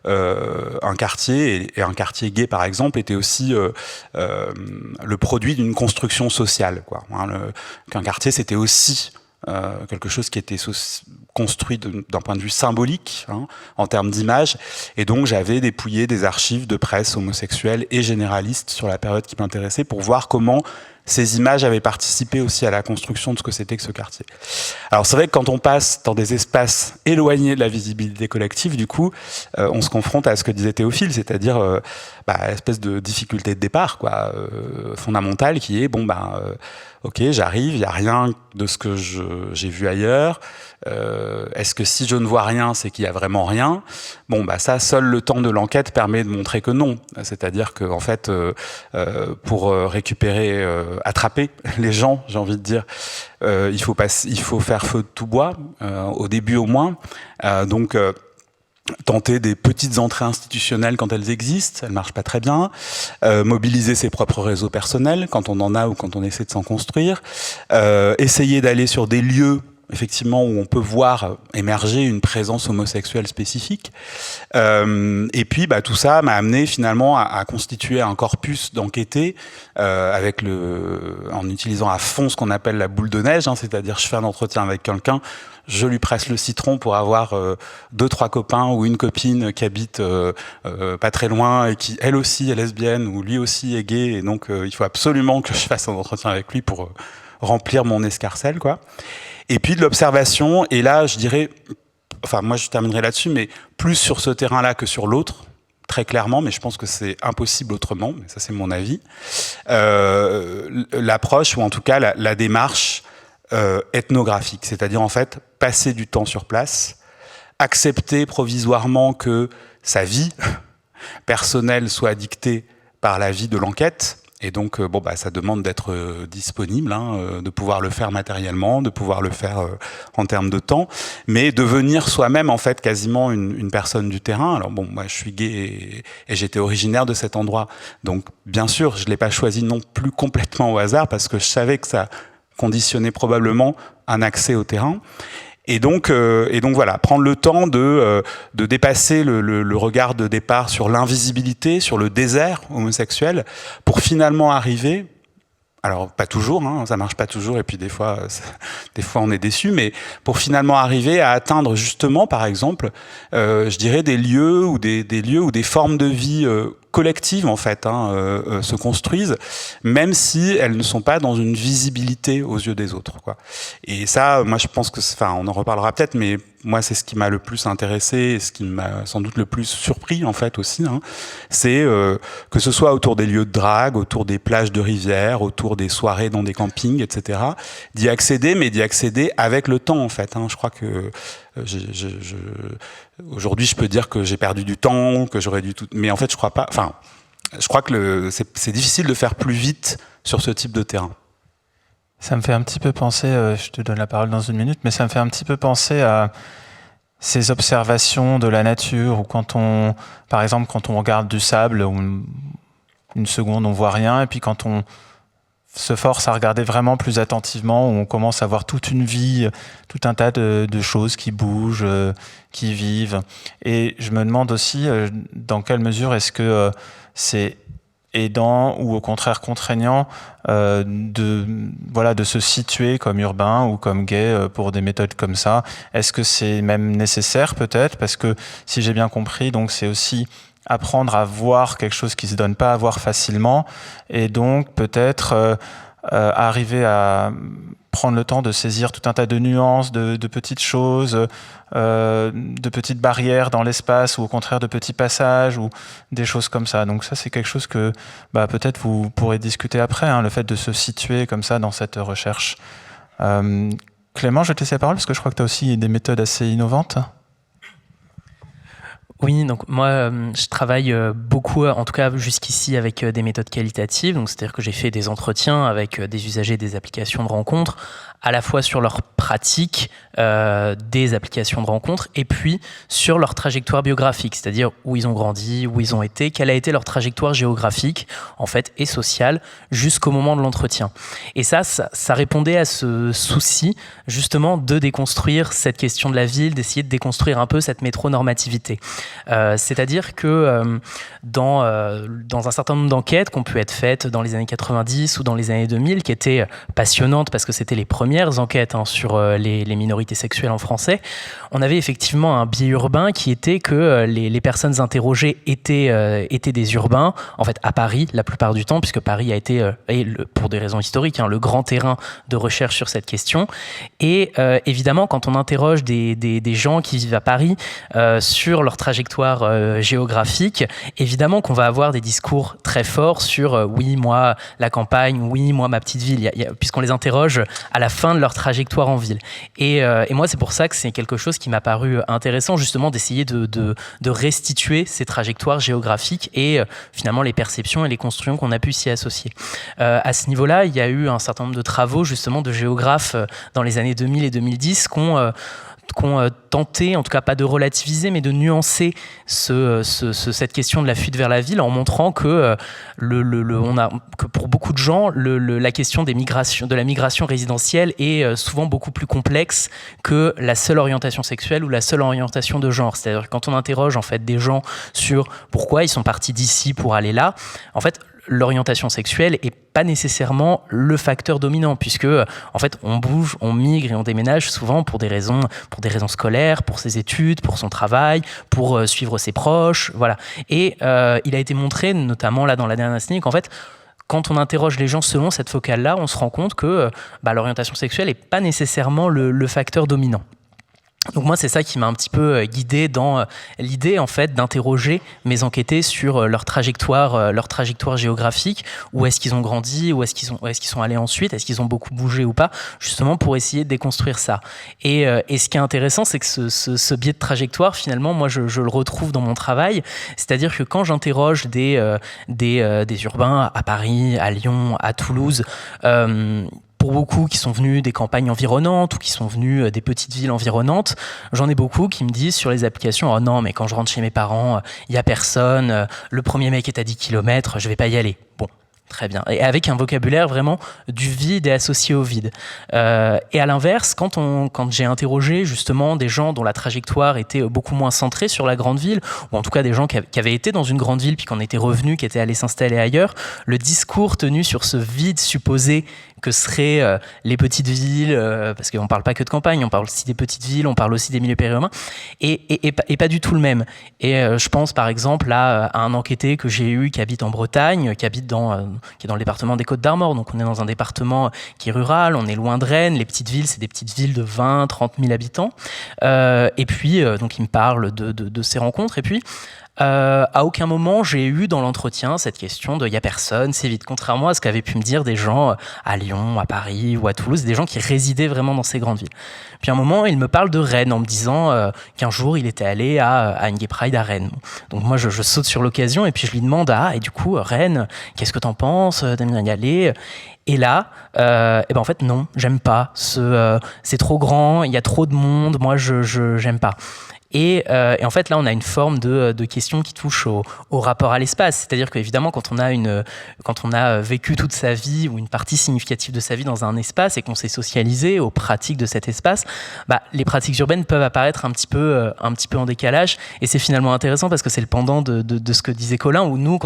un quartier, et un quartier gay par exemple, était aussi le produit d'une construction sociale, quoi. Qu'un quartier, c'était aussi quelque chose qui était construit d'un point de vue symbolique, hein, en termes d'image. Et donc j'avais dépouillé des archives de presse homosexuelle et généraliste sur la période qui m'intéressait pour voir comment ces images avaient participé aussi à la construction de ce que c'était que ce quartier. Alors c'est vrai que quand on passe dans des espaces éloignés de la visibilité collective, du coup, on se confronte à ce que disait Théophile, c'est-à-dire espèce de difficulté de départ, quoi, fondamentale, qui est ok, j'arrive, il n'y a rien de ce que j'ai vu ailleurs. Est-ce que si je ne vois rien, c'est qu'il y a vraiment rien? Ça, seul le temps de l'enquête permet de montrer que non. C'est-à-dire que en fait, pour récupérer, attraper les gens, j'ai envie de dire, il faut faire feu de tout bois, au début au moins. Tenter des petites entrées institutionnelles quand elles existent, elles marchent pas très bien, mobiliser ses propres réseaux personnels quand on en a ou quand on essaie de s'en construire, essayer d'aller sur des lieux effectivement où on peut voir émerger une présence homosexuelle spécifique. Et puis tout ça m'a amené finalement à constituer un corpus d'enquêter en utilisant à fond ce qu'on appelle la boule de neige, c'est-à-dire je fais un entretien avec quelqu'un, je lui presse le citron pour avoir 2-3 copains ou une copine qui habite pas très loin et qui elle aussi est lesbienne ou lui aussi est gay, et donc il faut absolument que je fasse un entretien avec lui pour remplir mon escarcelle, quoi. Et puis de l'observation, et là je dirais, moi je terminerai là-dessus, mais plus sur ce terrain-là que sur l'autre, très clairement, mais je pense que c'est impossible autrement, mais ça c'est mon avis, l'approche, ou en tout cas la démarche ethnographique, c'est-à-dire en fait passer du temps sur place, accepter provisoirement que sa vie personnelle soit dictée par la vie de l'enquête, et donc ça demande d'être disponible, de pouvoir le faire matériellement, de pouvoir le faire en termes de temps, mais devenir soi-même en fait quasiment une personne du terrain. Alors moi je suis gay et j'étais originaire de cet endroit, donc bien sûr je l'ai pas choisi non plus complètement au hasard, parce que je savais que ça conditionnait probablement un accès au terrain. Et donc voilà, prendre le temps de dépasser le regard de départ sur l'invisibilité, sur le désert homosexuel, pour finalement arriver, alors pas toujours, ça marche pas toujours, et puis des fois on est déçu, mais pour finalement arriver à atteindre justement, par exemple, je dirais des lieux ou des formes de vie collectives en fait se construisent, même si elles ne sont pas dans une visibilité aux yeux des autres, quoi. Et ça, moi je pense que, on en reparlera peut-être, mais moi c'est ce qui m'a le plus intéressé, et ce qui m'a sans doute le plus surpris en fait aussi, c'est que ce soit autour des lieux de drague, autour des plages de rivières, autour des soirées dans des campings, etc., d'y accéder, mais d'y accéder avec le temps en fait. Je crois que aujourd'hui, je peux dire que j'ai perdu du temps, que j'aurais dû tout, mais en fait, je crois pas. Je crois que c'est difficile de faire plus vite sur ce type de terrain. Ça me fait un petit peu penser, je te donne la parole dans une minute, mais ça me fait un petit peu penser à ces observations de la nature, ou par exemple, quand on regarde du sable, une seconde, on voit rien, et puis quand on se force à regarder vraiment plus attentivement, où on commence à voir toute une vie, tout un tas de choses qui bougent, qui vivent. Et je me demande aussi dans quelle mesure est-ce que c'est aidant ou au contraire contraignant de se situer comme urbain ou comme gay pour des méthodes comme ça. Est-ce que c'est même nécessaire peut-être? Parce que si j'ai bien compris, donc c'est aussi apprendre à voir quelque chose qui se donne pas à voir facilement, et donc peut-être arriver à prendre le temps de saisir tout un tas de nuances, de petites choses, de petites barrières dans l'espace, ou au contraire de petits passages, ou des choses comme ça. Donc ça, c'est quelque chose que peut-être vous pourrez discuter après, le fait de se situer comme ça dans cette recherche. Clément, je te laisse la parole, parce que je crois que tu as aussi des méthodes assez innovantes. Oui, donc moi, je travaille beaucoup, en tout cas jusqu'ici, avec des méthodes qualitatives. Donc, c'est-à-dire que j'ai fait des entretiens avec des usagers des applications de rencontres, à la fois sur leur pratique des applications de rencontres, et puis sur leur trajectoire biographique, c'est-à-dire où ils ont grandi, où ils ont été, quelle a été leur trajectoire géographique, en fait, et sociale, jusqu'au moment de l'entretien. Et ça répondait à ce souci, justement, de déconstruire cette question de la ville, d'essayer de déconstruire un peu cette métronormativité. C'est-à-dire que dans un certain nombre d'enquêtes qui ont pu être faites dans les années 90 ou dans les années 2000, qui étaient passionnantes parce que c'était les premières enquêtes sur les minorités sexuelles en français, on avait effectivement un biais urbain qui était que les personnes interrogées étaient des urbains, en fait à Paris la plupart du temps, puisque Paris a été, pour des raisons historiques, le grand terrain de recherche sur cette question. Et évidemment, quand on interroge des gens qui vivent à Paris sur leur trajectoire géographique, évidemment qu'on va avoir des discours très forts sur oui, moi, la campagne, oui, moi, ma petite ville, puisqu'on les interroge à la fin de leur trajectoire en ville. Et moi, c'est pour ça que c'est quelque chose qui m'a paru intéressant, justement, d'essayer de restituer ces trajectoires géographiques et finalement les perceptions et les constructions qu'on a pu s'y associer. À ce niveau-là, il y a eu un certain nombre de travaux, justement, de géographes dans les années 2000 et 2010 qu'on tenté, en tout cas pas de relativiser, mais de nuancer cette question de la fuite vers la ville en montrant que, que pour beaucoup de gens, la question de la migration résidentielle est souvent beaucoup plus complexe que la seule orientation sexuelle ou la seule orientation de genre. C'est-à-dire que quand on interroge en fait, des gens sur pourquoi ils sont partis d'ici pour aller là, en fait, l'orientation sexuelle est pas nécessairement le facteur dominant, puisque en fait on bouge, on migre et on déménage souvent pour des raisons scolaires, pour ses études, pour son travail, pour suivre ses proches, voilà. Et il a été montré, notamment là dans la dernière année, qu'en fait quand on interroge les gens selon cette focale-là, on se rend compte que l'orientation sexuelle n'est pas nécessairement le facteur dominant. Donc moi, c'est ça qui m'a un petit peu guidé dans l'idée en fait d'interroger mes enquêtés sur leur trajectoire géographique, où est-ce qu'ils ont grandi, où est-ce qu'ils sont allés ensuite, est-ce qu'ils ont beaucoup bougé ou pas, justement pour essayer de déconstruire ça. Et ce qui est intéressant, c'est que ce biais de trajectoire, finalement, moi je le retrouve dans mon travail, c'est-à-dire que quand j'interroge des urbains à Paris, à Lyon, à Toulouse, pour beaucoup qui sont venus des campagnes environnantes ou qui sont venus des petites villes environnantes, j'en ai beaucoup qui me disent sur les applications « Oh non, mais quand je rentre chez mes parents, il n'y a personne, le premier mec est à 10 km, je ne vais pas y aller. » Bon, très bien. Et avec un vocabulaire vraiment du vide et associé au vide. Et à l'inverse, quand j'ai interrogé justement des gens dont la trajectoire était beaucoup moins centrée sur la grande ville, ou en tout cas des gens qui avaient été dans une grande ville puis qui en étaient revenus, qui étaient allés s'installer ailleurs, le discours tenu sur ce vide supposé que seraient les petites villes, parce qu'on ne parle pas que de campagne, on parle aussi des petites villes, on parle aussi des milieux périurbains, et pas du tout le même. Et je pense par exemple à un enquêté que j'ai eu qui habite en Bretagne, qui est dans le département des Côtes-d'Armor, donc on est dans un département qui est rural, on est loin de Rennes, les petites villes, c'est des petites villes de 20, 30 000 habitants, et puis donc il me parle de ces rencontres, et puis à aucun moment j'ai eu dans l'entretien cette question de « il n'y a personne, c'est vide », contrairement à ce qu'avaient pu me dire des gens à Lyon, à Paris ou à Toulouse, des gens qui résidaient vraiment dans ces grandes villes. Puis à un moment, il me parle de Rennes en me disant qu'un jour il était allé à une Gay Pride à Rennes. Donc moi je saute sur l'occasion et puis je lui demande « Ah, et du coup Rennes, qu'est-ce que t'en penses, t'aimes bien y aller ?» Et là, en fait non, j'aime pas. C'est trop grand, il y a trop de monde, moi j'aime pas. Et en fait, là, on a une forme de question qui touche au rapport à l'espace. C'est-à-dire qu'évidemment, quand on a vécu toute sa vie ou une partie significative de sa vie dans un espace et qu'on s'est socialisé aux pratiques de cet espace, les pratiques urbaines peuvent apparaître un petit peu en décalage. Et c'est finalement intéressant parce que c'est le pendant de ce que disait Colin, où nous,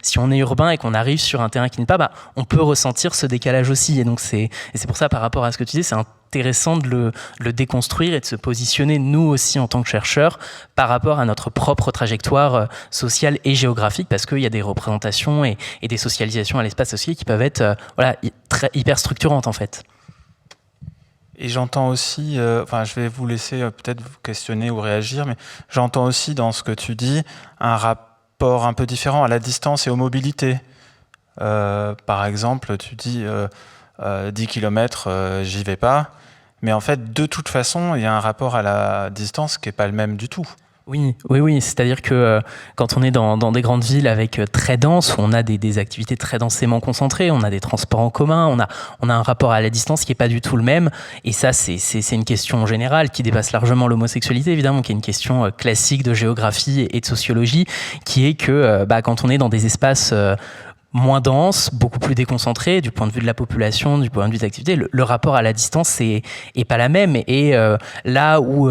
si on est urbain et qu'on arrive sur un terrain qui n'est pas, on peut ressentir ce décalage aussi. Et donc, c'est pour ça, par rapport à ce que tu dis, c'est intéressant de le déconstruire et de se positionner, nous aussi, en tant que chercheurs, par rapport à notre propre trajectoire sociale et géographique, parce qu'il y a des représentations et des socialisations à l'espace aussi qui peuvent être hyper structurantes, en fait. Et j'entends aussi, je vais vous laisser peut-être vous questionner ou réagir, mais j'entends aussi dans ce que tu dis un rapport un peu différent à la distance et aux mobilités. Par exemple, tu dis 10 km, j'y vais pas. Mais en fait, de toute façon, il y a un rapport à la distance qui n'est pas le même du tout. Oui. C'est-à-dire que quand on est dans des grandes villes avec très denses, où on a des activités très densément concentrées, on a des transports en commun, on a un rapport à la distance qui n'est pas du tout le même. Et ça, c'est une question générale qui dépasse largement l'homosexualité, évidemment, qui est une question classique de géographie et de sociologie, qui est que quand on est dans des espaces moins dense, beaucoup plus déconcentré du point de vue de la population, du point de vue de l'activité. Le rapport à la distance est pas la même. Et là où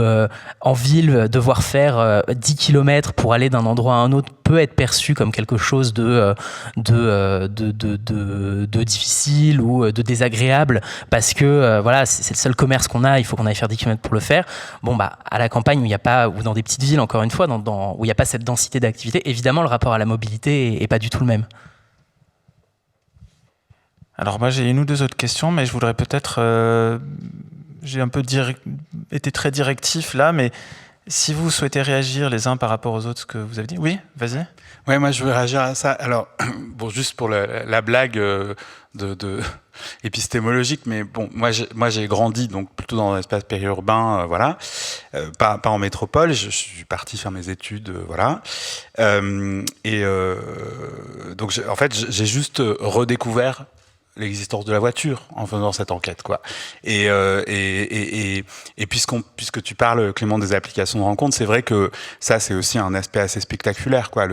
en ville, devoir faire 10 km pour aller d'un endroit à un autre peut être perçu comme quelque chose de difficile ou de désagréable parce que voilà, c'est le seul commerce qu'on a, il faut qu'on aille faire 10 km pour le faire. Bon, bah, à la campagne où il y a pas, ou dans des petites villes, encore une fois, où il n'y a pas cette densité d'activité, évidemment, le rapport à la mobilité est pas du tout le même. Alors moi j'ai une ou deux autres questions, mais je voudrais peut-être... j'ai un peu été très directif là, mais si vous souhaitez réagir les uns par rapport aux autres, ce que vous avez dit. Oui, vas-y. Ouais, moi je veux réagir à ça. Alors, bon, juste pour la blague de épistémologique, mais bon, moi j'ai grandi donc plutôt dans un espace périurbain, voilà, pas en métropole. Je suis parti faire mes études, voilà, donc en fait j'ai juste redécouvert l'existence de la voiture en faisant cette enquête, quoi. Et puisque tu parles, Clément, des applications de rencontre, c'est vrai que ça c'est aussi un aspect assez spectaculaire, quoi.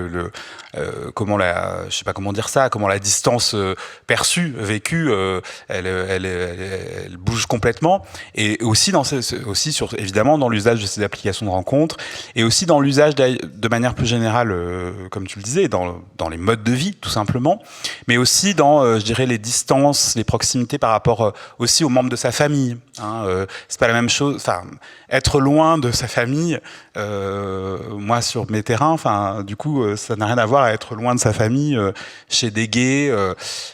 Comment je sais pas comment dire ça, comment la distance perçue, vécue, elle bouge complètement. Et aussi évidemment dans l'usage de ces applications de rencontre, et aussi dans l'usage de manière plus générale, comme tu le disais, dans les modes de vie tout simplement, mais aussi dans, je dirais, les distances, les proximités par rapport aussi aux membres de sa famille. C'est pas la même chose. Enfin, être loin de sa famille, moi sur mes terrains, enfin, du coup, ça n'a rien à voir à être loin de sa famille chez des gays,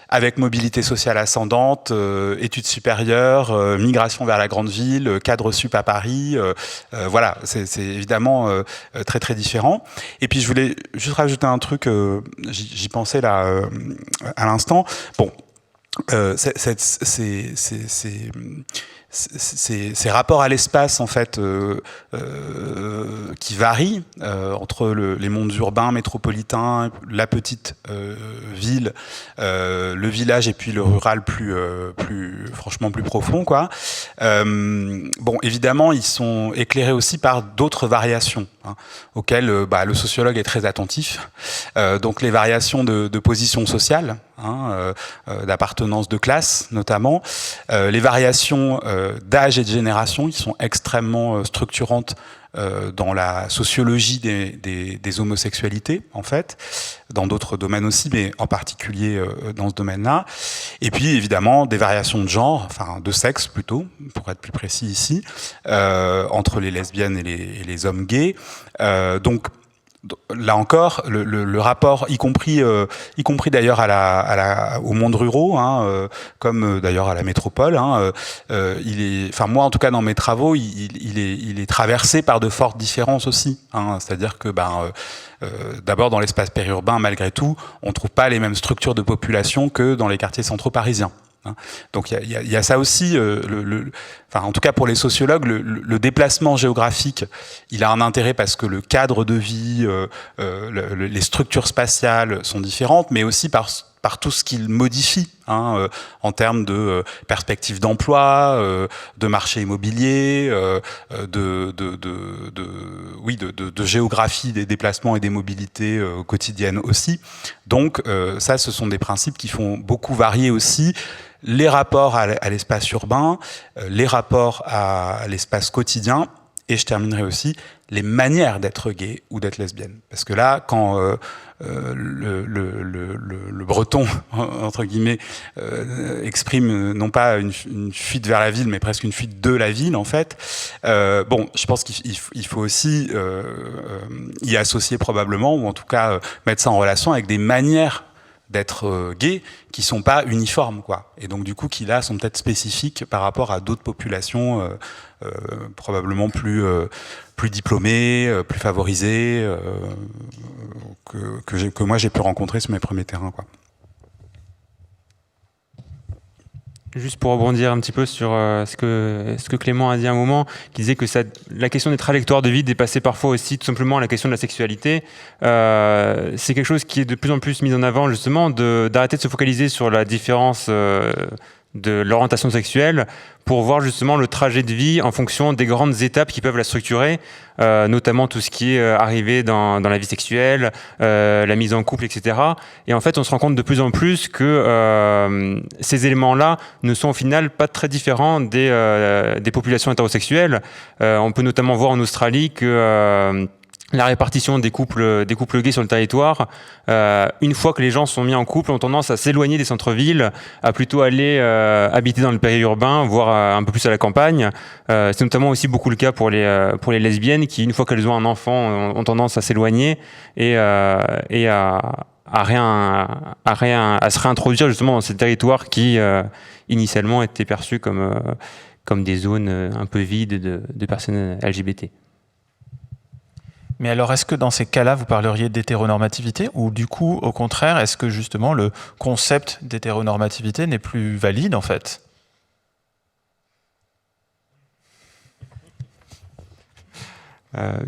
avec mobilité sociale ascendante, études supérieures, migration vers la grande ville, cadre sup à Paris. Voilà, c'est évidemment très très différent. Et puis je voulais juste rajouter un truc, j'y pensais là à l'instant. Bon. Ces rapports à l'espace en fait qui varient entre les mondes urbains, métropolitains, la petite ville, le village et puis le rural franchement plus profond, quoi. Bon, évidemment, ils sont éclairés aussi par d'autres variations auxquelles le sociologue est très attentif. Donc les variations de position sociale, d'appartenance de classe notamment, les variations d'âge et de génération, qui sont extrêmement structurantes dans la sociologie des homosexualités, en fait, dans d'autres domaines aussi, mais en particulier dans ce domaine-là. Et puis, évidemment, des variations de genre, enfin, de sexe plutôt, pour être plus précis ici, entre les lesbiennes et les hommes gays. Donc, là encore, le rapport, y compris d'ailleurs au monde ruraux, comme d'ailleurs à la métropole, moi en tout cas dans mes travaux, il est traversé par de fortes différences aussi. C'est-à-dire que d'abord dans l'espace périurbain, malgré tout, on trouve pas les mêmes structures de population que dans les quartiers centraux parisiens. Donc il y a ça aussi, en tout cas pour les sociologues, le déplacement géographique, il a un intérêt parce que le cadre de vie, les structures spatiales sont différentes, mais aussi par tout ce qu'il modifie en termes de perspectives d'emploi, de marché immobilier, de géographie des déplacements et des mobilités quotidiennes aussi. Donc ça, ce sont des principes qui font beaucoup varier aussi les rapports à l'espace urbain, les rapports à l'espace quotidien, et je terminerai aussi les manières d'être gay ou d'être lesbienne. Parce que là, quand le breton, entre guillemets, exprime non pas une fuite vers la ville, mais presque une fuite de la ville, en fait, je pense qu'il faut aussi y associer probablement, ou en tout cas mettre ça en relation avec des manières d'être gay qui sont pas uniformes, quoi. Et donc du coup qui là sont peut-être spécifiques par rapport à d'autres populations probablement plus diplômées, plus favorisées, que moi j'ai pu rencontrer sur mes premiers terrains, quoi. Juste pour rebondir un petit peu sur ce que Clément a dit à un moment, qui disait que la question des trajectoires de vie dépassait parfois aussi tout simplement la question de la sexualité. C'est quelque chose qui est de plus en plus mis en avant, justement, d'arrêter de se focaliser sur la différence de l'orientation sexuelle pour voir justement le trajet de vie en fonction des grandes étapes qui peuvent la structurer, notamment tout ce qui est arrivé dans la vie sexuelle, la mise en couple, etc. Et en fait, on se rend compte de plus en plus que ces éléments-là ne sont au final pas très différents des populations hétérosexuelles. On peut notamment voir en Australie que la répartition des couples gays sur le territoire, une fois que les gens sont mis en couple, ont tendance à s'éloigner des centres-villes, à plutôt aller habiter dans le périurbain, voire un peu plus à la campagne. C'est notamment aussi beaucoup le cas pour les lesbiennes qui, une fois qu'elles ont un enfant, ont tendance à s'éloigner et à se réintroduire justement dans ces territoires qui initialement étaient perçus comme des zones un peu vides de personnes LGBT. Mais alors, est-ce que dans ces cas-là, vous parleriez d'hétéronormativité ou du coup, au contraire, est-ce que justement le concept d'hétéronormativité n'est plus valide en fait ?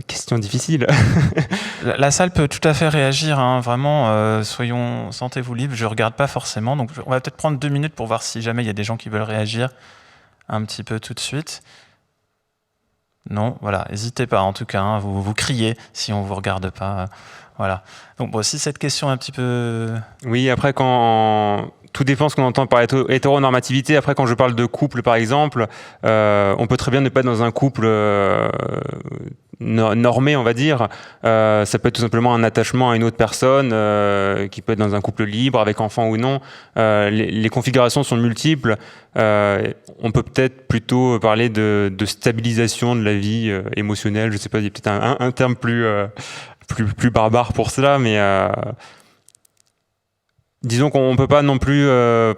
Question difficile. La salle peut tout à fait réagir, hein, vraiment, sentez-vous libre, je ne regarde pas forcément, donc on va peut-être prendre 2 minutes pour voir si jamais il y a des gens qui veulent réagir un petit peu tout de suite. Non, voilà, n'hésitez pas en tout cas, hein, vous criez si on ne vous regarde pas. Voilà. Donc bon, si cette question est un petit peu... Oui, après tout dépend ce qu'on entend par hétéronormativité. Après, quand je parle de couple, par exemple, on peut très bien ne pas être dans un couple normé, on va dire. Ça peut être tout simplement un attachement à une autre personne, qui peut être dans un couple libre, avec enfant ou non. Les configurations sont multiples. On peut peut-être plutôt parler de stabilisation de la vie émotionnelle. Je sais pas, il y a peut-être un terme plus barbare pour cela, mais disons qu'on ne peut pas non plus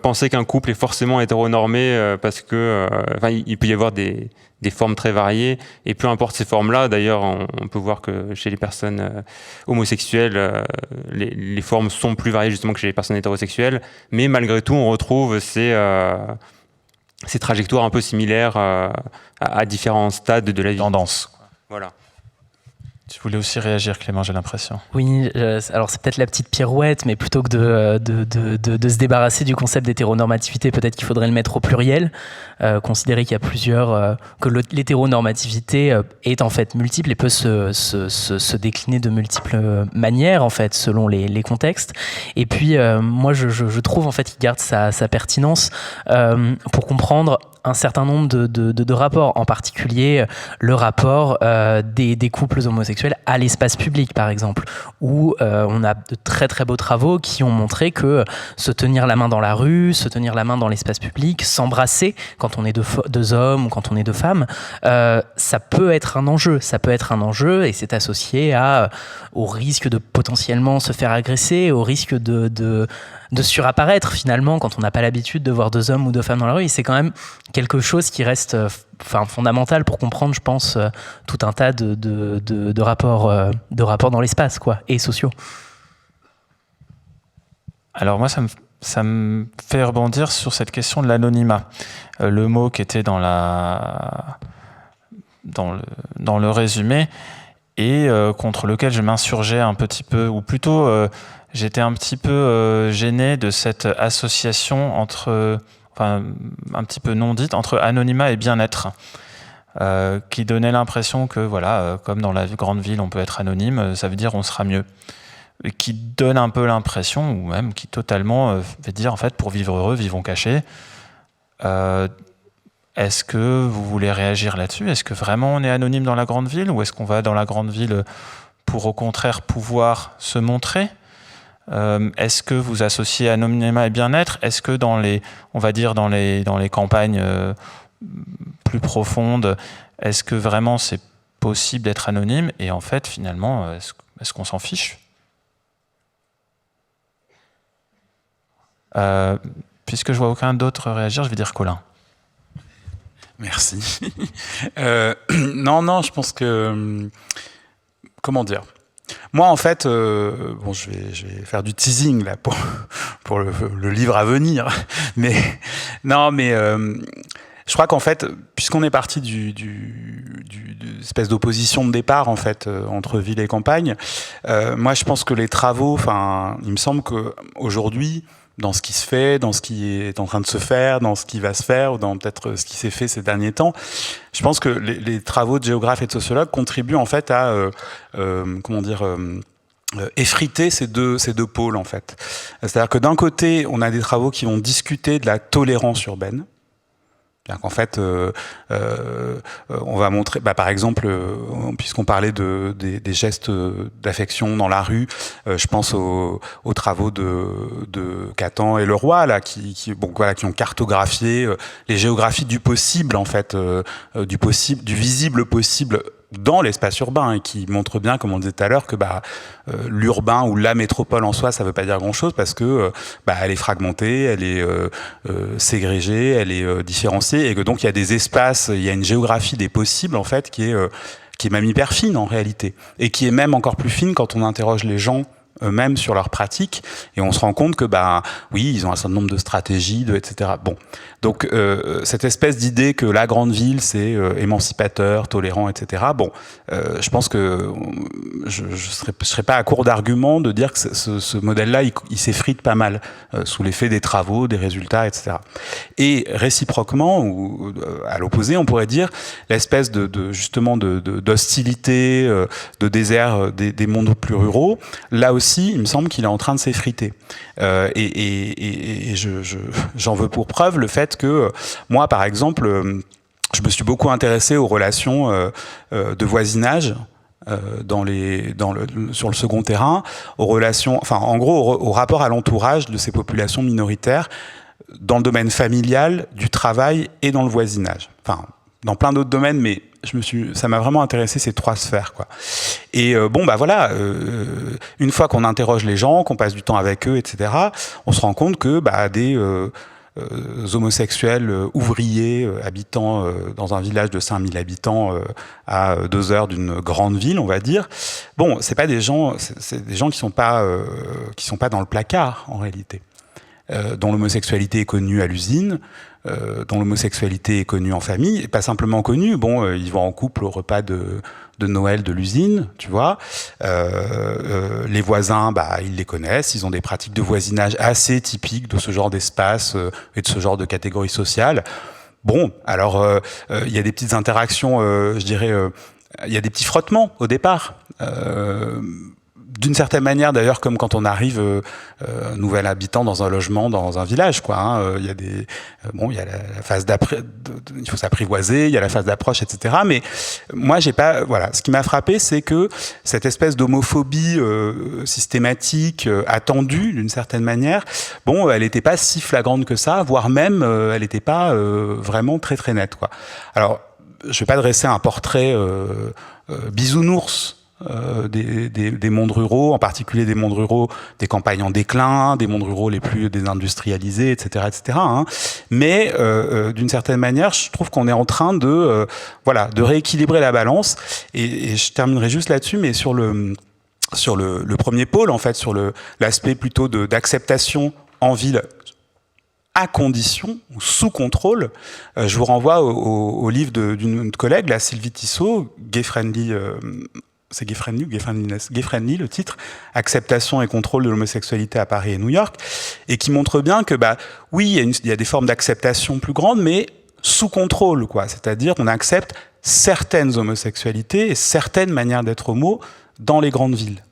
penser qu'un couple est forcément hétéronormé parce que il peut y avoir des formes très variées et peu importe ces formes-là, d'ailleurs on peut voir que chez les personnes homosexuelles les formes sont plus variées justement que chez les personnes hétérosexuelles, mais malgré tout on retrouve ces trajectoires un peu similaires à différents stades de la vie. Tendance. Voilà. Tu voulais aussi réagir, Clément, j'ai l'impression. Oui, alors c'est peut-être la petite pirouette, mais plutôt que de se débarrasser du concept d'hétéronormativité, peut-être qu'il faudrait le mettre au pluriel, considérer qu'il y a que l'hétéronormativité est en fait multiple et peut se décliner de multiples manières en fait selon les contextes. Et puis moi je trouve en fait qu'il garde sa pertinence pour comprendre un certain nombre de rapports, en particulier le rapport des couples homosexuels à l'espace public, par exemple, où on a de très très beaux travaux qui ont montré que se tenir la main dans la rue, se tenir la main dans l'espace public, s'embrasser quand on est deux hommes ou quand on est deux femmes, ça peut être un enjeu. Ça peut être un enjeu et c'est associé au risque de potentiellement se faire agresser, au risque de surapparaître finalement quand on n'a pas l'habitude de voir deux hommes ou deux femmes dans la rue. Et c'est quand même quelque chose qui reste fondamental pour comprendre, je pense, tout un tas de rapports dans l'espace, quoi, et sociaux. Alors moi, ça me fait rebondir sur cette question de l'anonymat. Le mot qui était dans le résumé et contre lequel je m'insurgeais un petit peu, ou plutôt j'étais un petit peu gêné de cette association un petit peu non dite, entre anonymat et bien-être, qui donnait l'impression que, voilà, comme dans la grande ville, on peut être anonyme, ça veut dire on sera mieux. Et qui donne un peu l'impression, ou même qui totalement veut dire, en fait, pour vivre heureux, vivons cachés. Est-ce que vous voulez réagir là-dessus ? Est-ce que vraiment on est anonyme dans la grande ville, ou est-ce qu'on va dans la grande ville pour, au contraire, pouvoir se montrer ? Est-ce que vous associez anonymat et bien-être ? Est-ce que dans les campagnes plus profondes, est-ce que vraiment c'est possible d'être anonyme ? Et en fait, finalement, est-ce qu'on s'en fiche ? Puisque je vois aucun d'autre réagir, je vais dire Colin. Merci. Non, je pense que... comment dire ? Moi, en fait, je vais faire du teasing là pour le livre à venir. Mais je crois qu'en fait, puisqu'on est parti de espèce d'opposition de départ en fait entre ville et campagne, moi je pense que les travaux, il me semble que aujourd'hui, dans ce qui se fait, dans ce qui est en train de se faire, dans ce qui va se faire, ou dans peut-être ce qui s'est fait ces derniers temps. Je pense que les travaux de géographes et de sociologues contribuent en fait à effriter ces deux pôles en fait. C'est-à-dire que d'un côté, on a des travaux qui vont discuter de la tolérance urbaine. C'est-à-dire qu'en fait, on va montrer, par exemple, puisqu'on parlait des gestes d'affection dans la rue, je pense aux travaux de Catan et Leroy là, qui ont cartographié les géographies du possible en fait, du visible possible dans l'espace urbain, et qui montre bien, comme on disait tout à l'heure, que l'urbain ou la métropole en soi, ça veut pas dire grand-chose, parce que elle est fragmentée, elle est ségrégée, elle est différenciée, et que donc il y a des espaces, il y a une géographie des possibles en fait qui est même hyper fine en réalité, et qui est même encore plus fine quand on interroge les gens eux-mêmes sur leurs pratiques, et on se rend compte que oui, ils ont un certain nombre de stratégies, etc. Bon, donc cette espèce d'idée que la grande ville c'est émancipateur, tolérant, etc. Bon, je pense que je serais pas à court d'arguments de dire que ce modèle-là, il s'effrite pas mal sous l'effet des travaux, des résultats, etc. Et réciproquement, ou à l'opposé, on pourrait dire l'espèce justement d'hostilité, de désert des mondes plus ruraux. Là aussi, il me semble qu'il est en train de s'effriter. Et j'en veux pour preuve le fait que moi, par exemple, je me suis beaucoup intéressé aux relations de voisinage sur le second terrain, aux relations, enfin en gros au rapport à l'entourage de ces populations minoritaires dans le domaine familial, du travail et dans le voisinage. Enfin, dans plein d'autres domaines, mais ça m'a vraiment intéressé ces trois sphères, quoi. Et une fois qu'on interroge les gens, qu'on passe du temps avec eux, etc., on se rend compte que des homosexuels ouvriers habitant dans un village de 5000 habitants à 2 heures d'une grande ville, on va dire, c'est pas des gens, c'est des gens qui sont pas dans le placard en réalité, dont l'homosexualité est connue à l'usine, dont l'homosexualité est connue en famille, et pas simplement connue, ils vont en couple au repas de Noël de l'usine, tu vois. Les voisins, ils les connaissent, ils ont des pratiques de voisinage assez typiques de ce genre d'espace et de ce genre de catégorie sociale. Alors, il y a des petites interactions, je dirais, il y a des petits frottements au départ. D'une certaine manière, d'ailleurs, comme quand on arrive nouvel habitant dans un logement, dans un village, quoi. Il y a il y a la phase d'après, il faut s'apprivoiser, il y a la phase d'approche, etc. Mais moi, j'ai pas, voilà. Ce qui m'a frappé, c'est que cette espèce d'homophobie systématique, attendue d'une certaine manière, elle n'était pas si flagrante que ça, voire même, elle n'était pas vraiment très très nette, quoi. Alors, je vais pas dresser un portrait bisounours des mondes ruraux, en particulier des mondes ruraux des campagnes en déclin, des mondes ruraux les plus désindustrialisés, etc., etc. Mais d'une certaine manière, je trouve qu'on est en train de rééquilibrer la balance. Et je terminerai juste là-dessus, mais sur le premier pôle, en fait, sur l'aspect plutôt d'acceptation en ville, à condition, ou sous contrôle. Je vous renvoie au livre d'une collègue, la Sylvie Tissot, Gay Friendly. C'est Gay Friendly ou Gay Friendliness? Gay Friendly, le titre, Acceptation et contrôle de l'homosexualité à Paris et New York, et qui montre bien que, oui, il y a des formes d'acceptation plus grandes, mais sous contrôle, quoi. C'est-à-dire, on accepte certaines homosexualités et certaines manières d'être homo dans les grandes villes.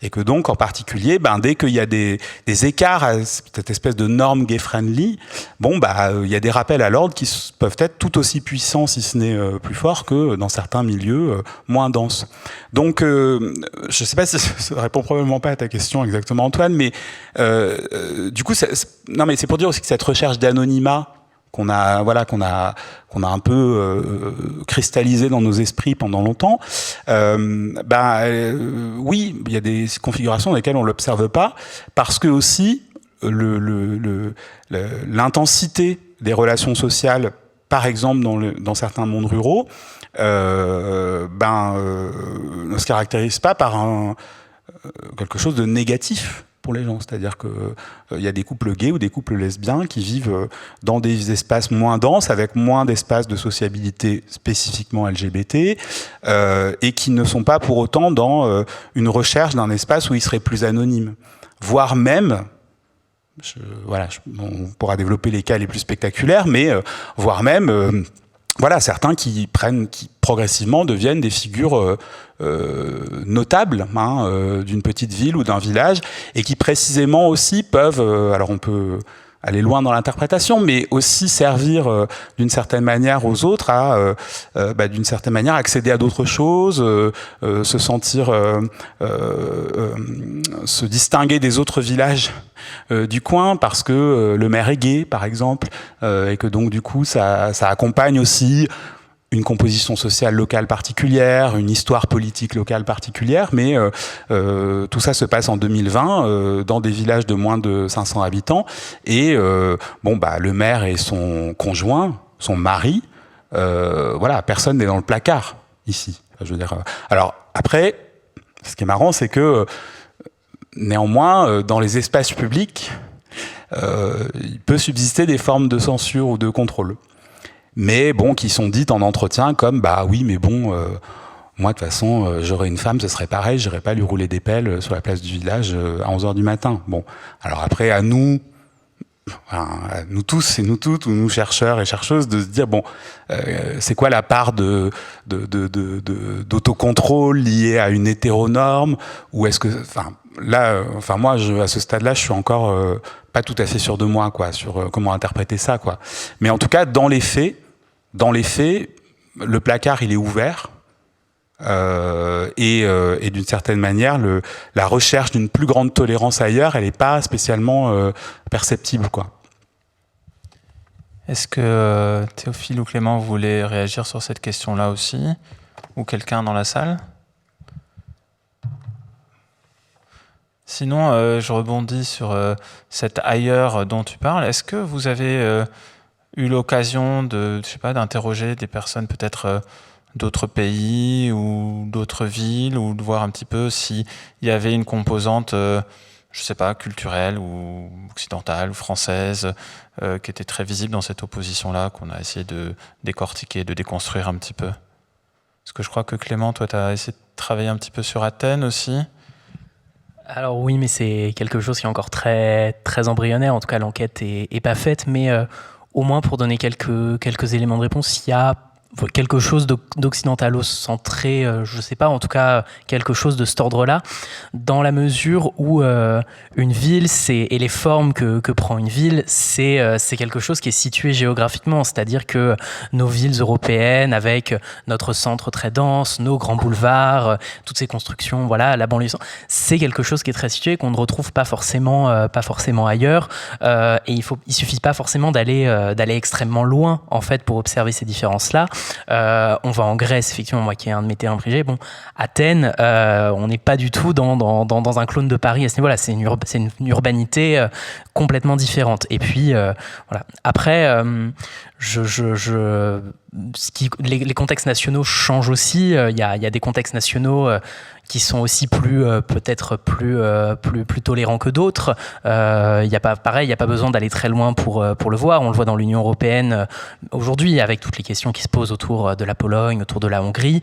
Et que donc, en particulier, dès qu'il y a des écarts à cette espèce de norme gay-friendly, il y a des rappels à l'ordre qui peuvent être tout aussi puissants, si ce n'est plus forts, que dans certains milieux moins denses. Donc, je ne sais pas si ça répond probablement pas à ta question exactement, Antoine, mais du coup, mais c'est pour dire aussi que cette recherche d'anonymat qu'on a un peu cristallisé dans nos esprits pendant longtemps, oui, il y a des configurations dans lesquelles on l'observe pas, parce que aussi l'intensité des relations sociales, par exemple dans certains mondes ruraux, ne se caractérise pas par quelque chose de négatif pour les gens, c'est-à-dire que il y a des couples gays ou des couples lesbiens qui vivent dans des espaces moins denses, avec moins d'espaces de sociabilité spécifiquement LGBT, et qui ne sont pas pour autant dans une recherche d'un espace où ils seraient plus anonymes, voire même On pourra développer les cas les plus spectaculaires, mais voire même certains qui progressivement deviennent des figures notables d'une petite ville ou d'un village, et qui précisément aussi peuvent, alors on peut aller loin dans l'interprétation, mais aussi servir d'une certaine manière aux autres à, d'une certaine manière, accéder à d'autres choses, se sentir, se distinguer des autres villages du coin, parce que le maire est gay, par exemple, et que donc du coup ça accompagne aussi une composition sociale locale particulière, une histoire politique locale particulière, mais tout ça se passe en 2020 dans des villages de moins de 500 habitants, et le maire et son conjoint, son mari, personne n'est dans le placard ici. Je veux dire, alors après, ce qui est marrant, c'est que néanmoins, dans les espaces publics, il peut subsister des formes de censure ou de contrôle, mais qui sont dites en entretien comme moi de toute façon j'aurais une femme, ce serait pareil, j'irais pas lui rouler des pelles sur la place du village à 11h du matin. Bon, alors après à nous tous et nous toutes, ou nous chercheurs et chercheuses, de se dire c'est quoi la part d'autocontrôle liée à une hétéronorme, ou est-ce que moi à ce stade-là je suis encore pas tout à fait sûr de moi sur comment interpréter ça mais en tout cas dans les faits le placard il est ouvert, et d'une certaine manière la recherche d'une plus grande tolérance ailleurs, elle n'est pas spécialement perceptible Est-ce que Théophile ou Clément voulaient réagir sur cette question-là aussi, ou quelqu'un dans la salle? Sinon, je rebondis sur cet ailleurs dont tu parles. Est-ce que vous avez eu l'occasion d'interroger des personnes peut-être d'autres pays ou d'autres villes, ou de voir un petit peu s'il y avait une composante, culturelle ou occidentale ou française, qui était très visible dans cette opposition-là, qu'on a essayé de décortiquer, de déconstruire un petit peu? Parce que je crois que Clément, toi, tu as essayé de travailler un petit peu sur Athènes aussi. Alors oui, mais c'est quelque chose qui est encore très, très embryonnaire. En tout cas, l'enquête est pas faite, mais au moins pour donner quelques éléments de réponse, il y a quelque chose d'occidentalo-centré, je sais pas, en tout cas quelque chose de cet ordre-là, dans la mesure où une ville, et les formes que prend une ville, c'est quelque chose qui est situé géographiquement, c'est-à-dire que nos villes européennes, avec notre centre très dense, nos grands boulevards, toutes ces constructions, la banlieue, c'est quelque chose qui est très situé, qu'on ne retrouve pas forcément ailleurs, et il suffit pas forcément d'aller extrêmement loin en fait pour observer ces différences-là. On va en Grèce, effectivement, moi qui est un de mes terrains préférés. Athènes, on n'est pas du tout dans un clone de Paris à ce niveau-là. C'est une urbanité complètement différente. Et puis, Après, les contextes nationaux changent aussi. Il y a des contextes nationaux qui sont aussi peut-être plus tolérants que d'autres. Il n'y a pas besoin d'aller très loin pour le voir. On le voit dans l'Union européenne aujourd'hui, avec toutes les questions qui se posent autour de la Pologne, autour de la Hongrie.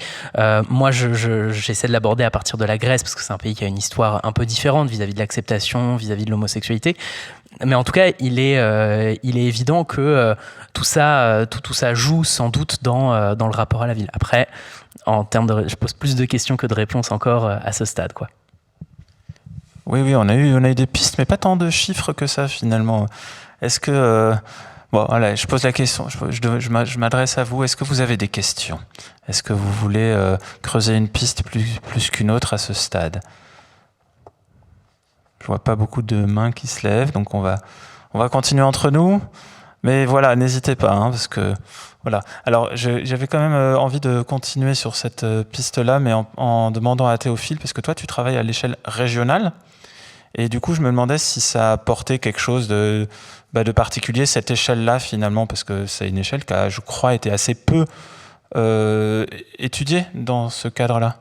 Moi, j'essaie de l'aborder à partir de la Grèce, parce que c'est un pays qui a une histoire un peu différente vis-à-vis de l'acceptation, vis-à-vis de l'homosexualité. Mais en tout cas, il est évident que tout ça joue sans doute dans le rapport à la ville. Après, en termes je pose plus de questions que de réponses encore à ce stade, Oui, on a eu des pistes, mais pas tant de chiffres que ça finalement. Est-ce que je pose la question. Je m'adresse à vous. Est-ce que vous avez des questions? Est-ce que vous voulez creuser une piste plus qu'une autre à ce stade? Je vois pas beaucoup de mains qui se lèvent, donc on va continuer entre nous. Mais n'hésitez pas, parce que Alors j'avais quand même envie de continuer sur cette piste-là, mais en demandant à Théophile, parce que toi tu travailles à l'échelle régionale, et du coup je me demandais si ça apportait quelque chose de particulier, cette échelle-là finalement, parce que c'est une échelle qui a, je crois, été assez peu étudiée dans ce cadre-là.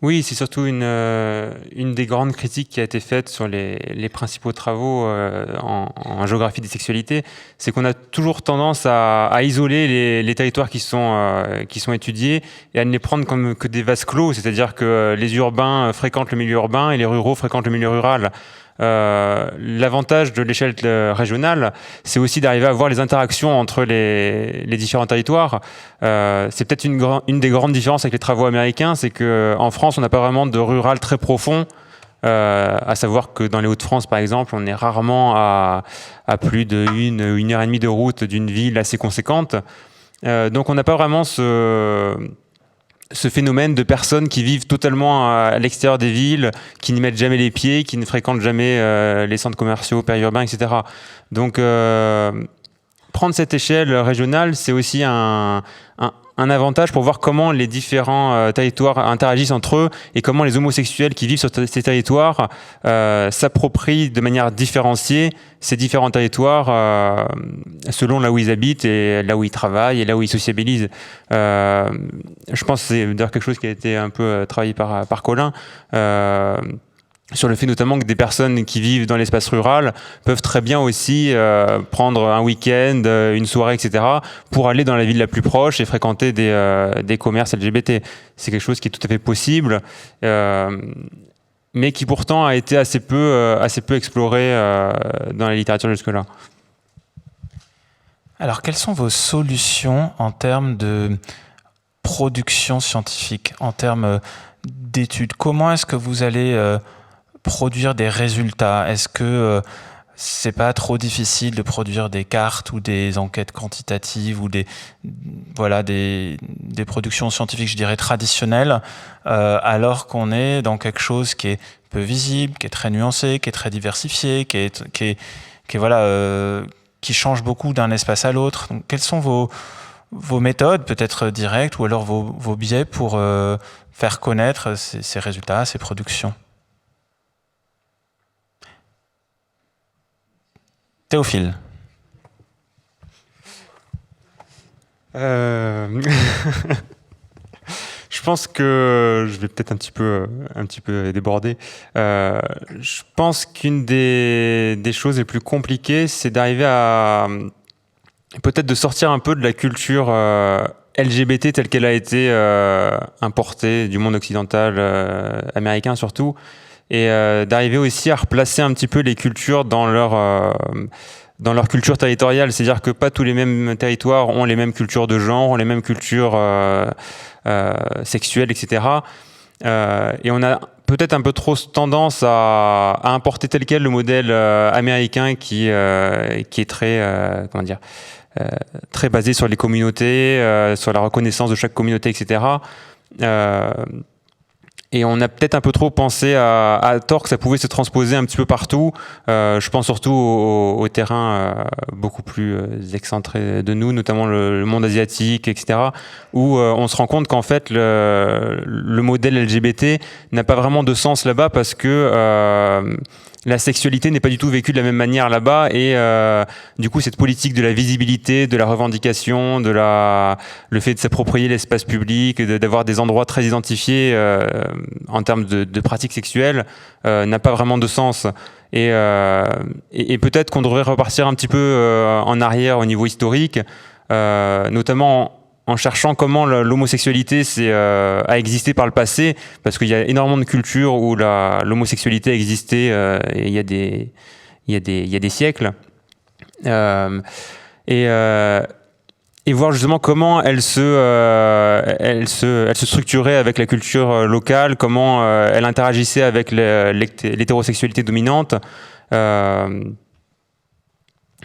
Oui, c'est surtout une des grandes critiques qui a été faite sur les principaux travaux en géographie des sexualités, c'est qu'on a toujours tendance à isoler les territoires qui sont étudiés et à ne les prendre comme que des vases clos, c'est-à-dire que les urbains fréquentent le milieu urbain et les ruraux fréquentent le milieu rural. L'avantage de l'échelle régionale, c'est aussi d'arriver à voir les interactions entre les différents territoires. C'est peut-être une des grandes différences avec les travaux américains, c'est qu'en France, on n'a pas vraiment de rural très profond. À savoir que dans les Hauts-de-France, par exemple, on est rarement à plus d'une heure et demie de route d'une ville assez conséquente. Donc on n'a pas vraiment ce phénomène de personnes qui vivent totalement à l'extérieur des villes, qui n'y mettent jamais les pieds, qui ne fréquentent jamais les centres commerciaux périurbains, etc. Donc prendre cette échelle régionale, c'est aussi un avantage pour voir comment les différents territoires interagissent entre eux et comment les homosexuels qui vivent sur ces territoires s'approprient de manière différenciée ces différents territoires selon là où ils habitent et là où ils travaillent et là où ils sociabilisent. Je pense que c'est d'ailleurs quelque chose qui a été un peu travaillé par Colin. Sur le fait notamment que des personnes qui vivent dans l'espace rural peuvent très bien aussi prendre un week-end, une soirée, etc. pour aller dans la ville la plus proche et fréquenter des commerces LGBT. C'est quelque chose qui est tout à fait possible, mais qui pourtant a été assez peu exploré dans la littérature jusque-là. Alors, quelles sont vos solutions en termes de production scientifique, en termes d'études? Comment est-ce que vous allez produire des résultats? Est-ce que c'est pas trop difficile de produire des cartes ou des enquêtes quantitatives ou des productions scientifiques, je dirais, traditionnelles, alors qu'on est dans quelque chose qui est peu visible, qui est très nuancé, qui est très diversifié, qui change beaucoup d'un espace à l'autre? Donc, quelles sont vos méthodes, peut-être directes, ou alors vos biais pour faire connaître ces résultats, ces productions? Théophile. Je pense que je vais peut-être un petit peu déborder. Je pense qu'une des choses les plus compliquées, c'est d'arriver à peut-être de sortir un peu de la culture LGBT telle qu'elle a été importée du monde occidental, américain surtout, et d'arriver aussi à replacer un petit peu les cultures dans leur culture territoriale. C'est-à-dire que pas tous les mêmes territoires ont les mêmes cultures de genre, ont les mêmes cultures sexuelles, etc. Et on a peut-être un peu trop tendance à importer tel quel le modèle américain qui est très, très basé sur les communautés, sur la reconnaissance de chaque communauté, etc. Et on a peut-être un peu trop pensé à tort que ça pouvait se transposer un petit peu partout. Je pense surtout aux terrains beaucoup plus excentrés de nous, notamment le monde asiatique, etc., où on se rend compte qu'en fait, le modèle LGBT n'a pas vraiment de sens là-bas parce que la sexualité n'est pas du tout vécue de la même manière là-bas et du coup cette politique de la visibilité, de la revendication, le fait de s'approprier l'espace public, d'avoir des endroits très identifiés en termes de pratiques sexuelles n'a pas vraiment de sens. Et peut-être qu'on devrait repartir un petit peu en arrière au niveau historique, notamment en cherchant comment l'homosexualité a existé par le passé, parce qu'il y a énormément de cultures où l'homosexualité a existé il y a des siècles. Et voir justement comment elle se structurait avec la culture locale, comment elle interagissait avec l'hétérosexualité dominante.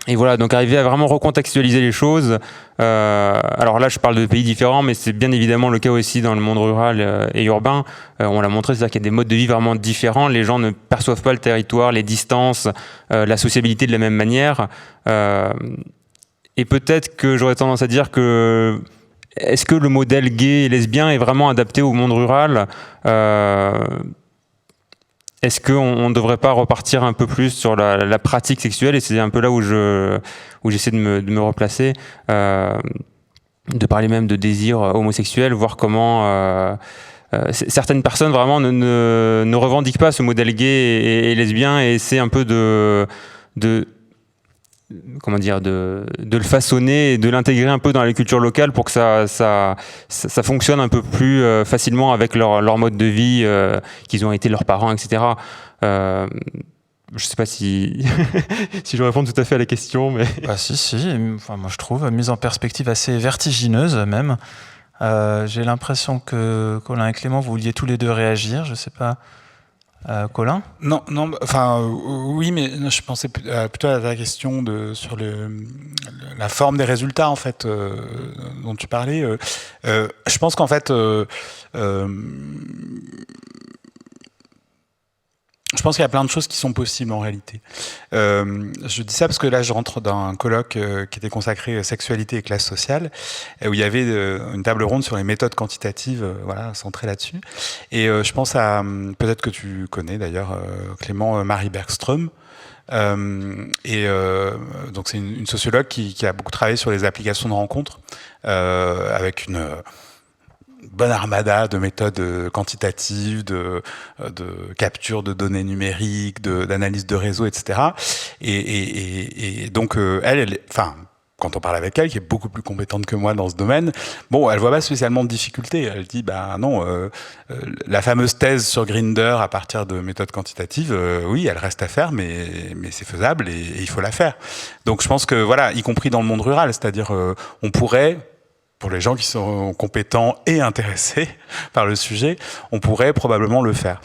Et voilà, donc arriver à vraiment recontextualiser les choses. Alors là, je parle de pays différents, mais c'est bien évidemment le cas aussi dans le monde rural et urbain. On l'a montré, c'est-à-dire qu'il y a des modes de vie vraiment différents. Les gens ne perçoivent pas le territoire, les distances, la sociabilité de la même manière. Et peut-être que j'aurais tendance à dire que est-ce que le modèle gay et lesbien est vraiment adapté au monde rural ? Est-ce qu'on ne devrait pas repartir un peu plus sur la pratique sexuelle ? Et c'est un peu là où j'essaie de me replacer, de parler même de désir homosexuel, voir comment certaines personnes vraiment ne revendiquent pas ce modèle gay et lesbien et essaient un peu de le façonner et de l'intégrer un peu dans la culture locale pour que ça fonctionne un peu plus facilement avec leur mode de vie qu'ils ont été leurs parents, etc. je ne sais pas si, si je réponds tout à fait à la question, mais... Bah, si. Enfin, moi, je trouve mise en perspective assez vertigineuse, même. J'ai l'impression que Colin et Clément, vous vouliez tous les deux réagir. Je ne sais pas. Colin ? Non, enfin, oui, mais je pensais plutôt à ta question sur la forme des résultats, en fait, dont tu parlais. Je pense qu'en fait, je pense qu'il y a plein de choses qui sont possibles en réalité. Je dis ça parce que là, je rentre dans un colloque qui était consacré à sexualité et classe sociale, où il y avait une table ronde sur les méthodes quantitatives, voilà, centrée là-dessus. Et je pense à, peut-être que tu connais d'ailleurs, Clément Marie Bergström. Donc c'est une sociologue qui a beaucoup travaillé sur les applications de rencontres, avec une bonne armada de méthodes quantitatives, de capture de données numériques, d'analyse de réseau, etc. Et donc enfin, quand on parle avec elle, qui est beaucoup plus compétente que moi dans ce domaine, bon, elle voit pas spécialement de difficultés. Elle dit, bah non, la fameuse thèse sur Grindr à partir de méthodes quantitatives, oui, elle reste à faire, mais c'est faisable et il faut la faire. Donc je pense que voilà, y compris dans le monde rural, c'est-à-dire on pourrait, pour les gens qui sont compétents et intéressés par le sujet, on pourrait probablement le faire.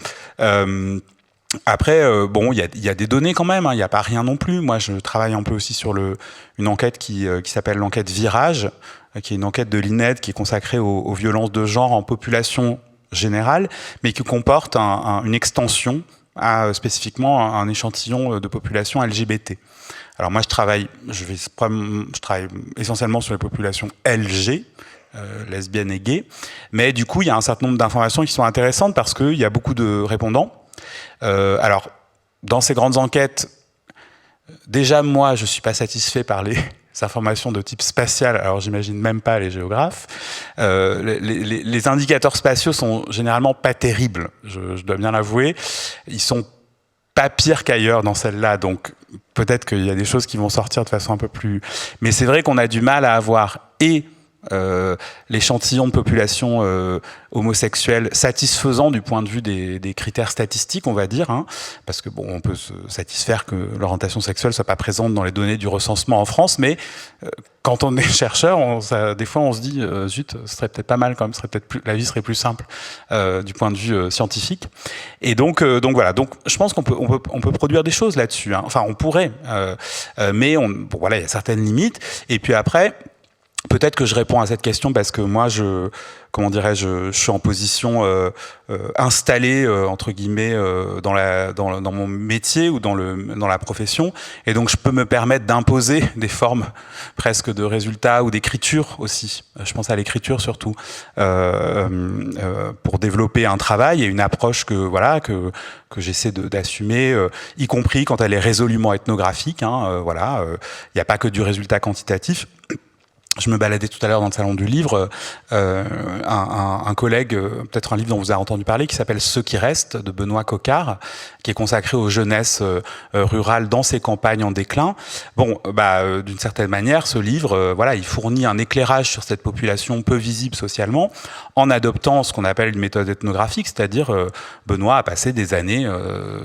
Après, bon, il y a des données quand même, hein, il n'y a pas rien non plus. Moi, je travaille un peu aussi sur une enquête qui s'appelle l'enquête Virage, qui est une enquête de l'INED qui est consacrée aux violences de genre en population générale, mais qui comporte une extension à spécifiquement un échantillon de population LGBT. Alors moi, je travaille essentiellement sur les populations LG, lesbiennes et gays, mais du coup, il y a un certain nombre d'informations qui sont intéressantes parce qu'il y a beaucoup de répondants. Alors, dans ces grandes enquêtes, déjà, moi, je ne suis pas satisfait par les informations de type spatial, alors j'imagine même pas les géographes. Les indicateurs spatiaux sont généralement pas terribles, je dois bien l'avouer. Ils sont pas pires qu'ailleurs dans celle-là, donc peut-être qu'il y a des choses qui vont sortir de façon un peu plus... Mais c'est vrai qu'on a du mal à avoir l'échantillon de population homosexuelle satisfaisant du point de vue des critères statistiques, on va dire, hein, parce que bon, on peut se satisfaire que l'orientation sexuelle soit pas présente dans les données du recensement en France, mais quand on est chercheur, des fois on se dit zut, ce serait peut-être pas mal quand même, la vie serait plus simple du point de vue scientifique. Et donc voilà, donc je pense qu'on peut produire des choses là-dessus, hein. Enfin on pourrait, mais bon, voilà, il y a certaines limites. Et puis après, peut-être que je réponds à cette question parce que moi, je suis en position installée entre guillemets dans mon métier ou dans la profession, et donc je peux me permettre d'imposer des formes presque de résultats ou d'écriture aussi. Je pense à l'écriture surtout pour développer un travail et une approche que j'essaie d'assumer, y compris quand elle est résolument ethnographique. Hein, voilà, il n'y a pas que du résultat quantitatif. Je me baladais tout à l'heure dans le salon du livre, un collègue, peut-être un livre dont vous avez entendu parler, qui s'appelle « Ceux qui restent » de Benoît Coquart, qui est consacré aux jeunesses rurales dans ces campagnes en déclin. Bon, d'une certaine manière, ce livre, il fournit un éclairage sur cette population peu visible socialement, en adoptant ce qu'on appelle une méthode ethnographique, c'est-à-dire Benoît a passé des années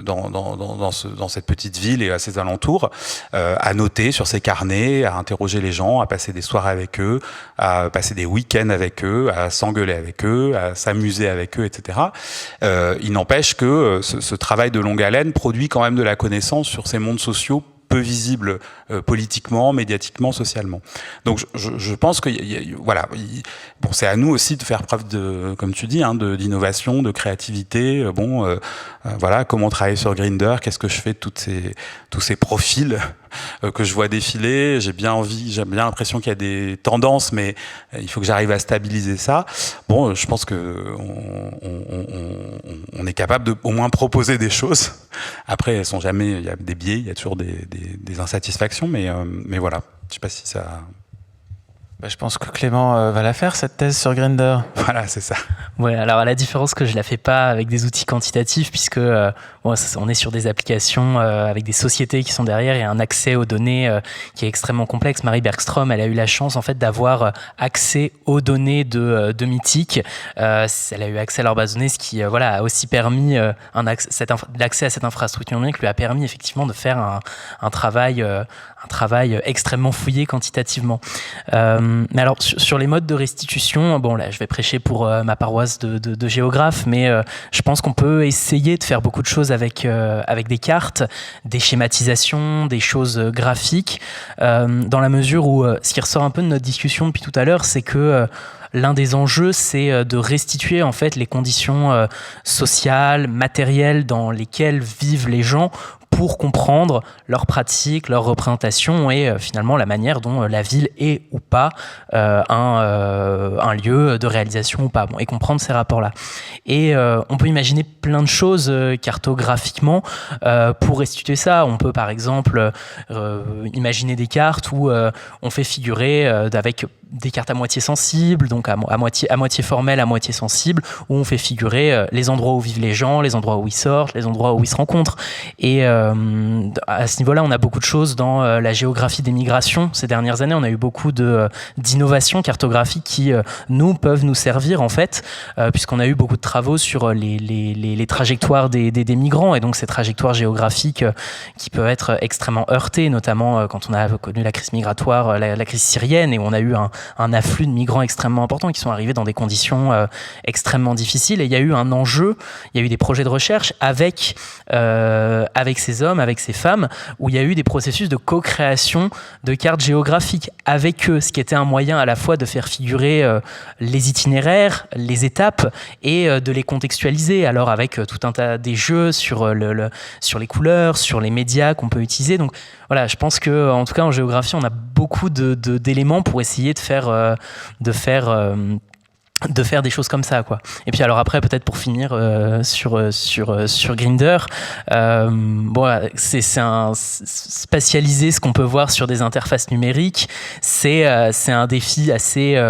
dans cette petite ville et à ses alentours, à noter sur ses carnets, à interroger les gens, à passer des soirées avec eux, à passer des week-ends avec eux, à s'engueuler avec eux, à s'amuser avec eux, etc. Il n'empêche que ce travail de longue haleine produit quand même de la connaissance sur ces mondes sociaux peu visibles politiquement, médiatiquement, socialement. Donc je pense que bon, c'est à nous aussi de faire preuve de, comme tu dis, hein, d'innovation, de créativité. Voilà, comment travailler sur Grindr, qu'est-ce que je fais de tous ces profils que je vois défiler. J'ai bien l'impression qu'il y a des tendances, mais il faut que j'arrive à stabiliser ça. Bon, je pense que on est capable de au moins proposer des choses. Après, elles sont jamais, il y a des biais, il y a toujours des insatisfactions, mais voilà. Je sais pas si ça... Je pense que Clément va la faire, cette thèse sur Grindr. Voilà, c'est ça. Ouais, alors à la différence que je la fais pas avec des outils quantitatifs, puisque on est sur des applications avec des sociétés qui sont derrière et un accès aux données qui est extrêmement complexe. Marie Bergstrom, elle a eu la chance en fait d'avoir accès aux données de Mythic. Elle a eu accès à leur base de données, ce qui a aussi permis l'accès à cette infrastructure numérique lui a permis effectivement de faire un travail extrêmement fouillé quantitativement. Mais alors sur les modes de restitution, bon là je vais prêcher pour ma paroisse de géographe, mais je pense qu'on peut essayer de faire beaucoup de choses avec des cartes, des schématisations, des choses graphiques, dans la mesure où ce qui ressort un peu de notre discussion depuis tout à l'heure, c'est que l'un des enjeux, c'est de restituer en fait les conditions sociales, matérielles dans lesquelles vivent les gens pour comprendre leurs pratiques, leurs représentations et finalement la manière dont la ville est ou pas un lieu de réalisation ou pas, et comprendre ces rapports-là. Et on peut imaginer plein de choses cartographiquement pour restituer ça. On peut par exemple imaginer des cartes où on fait figurer avec des cartes à moitié sensibles, donc à moitié formelles, à moitié sensibles, où on fait figurer les endroits où vivent les gens, les endroits où ils sortent, les endroits où ils se rencontrent. Et à ce niveau-là, on a beaucoup de choses dans la géographie des migrations. Ces dernières années, on a eu beaucoup d'innovations cartographiques qui, peuvent nous servir, en fait, puisqu'on a eu beaucoup de travaux sur les trajectoires des migrants, et donc ces trajectoires géographiques qui peuvent être extrêmement heurtées, notamment quand on a connu la crise migratoire, la crise syrienne, et où on a eu un afflux de migrants extrêmement important qui sont arrivés dans des conditions extrêmement difficiles. Et il y a eu un enjeu, il y a eu des projets de recherche avec ces hommes, avec ces femmes, où il y a eu des processus de co-création de cartes géographiques avec eux, ce qui était un moyen à la fois de faire figurer les itinéraires, les étapes, et de les contextualiser, alors avec tout un tas des jeux sur les couleurs, sur les médias qu'on peut utiliser. Donc voilà, je pense que en tout cas en géographie, on a beaucoup d'éléments pour essayer de faire des choses comme ça, quoi. Et puis alors après, peut-être pour finir sur Grindr, c'est un spatialiser ce qu'on peut voir sur des interfaces numériques, c'est un défi assez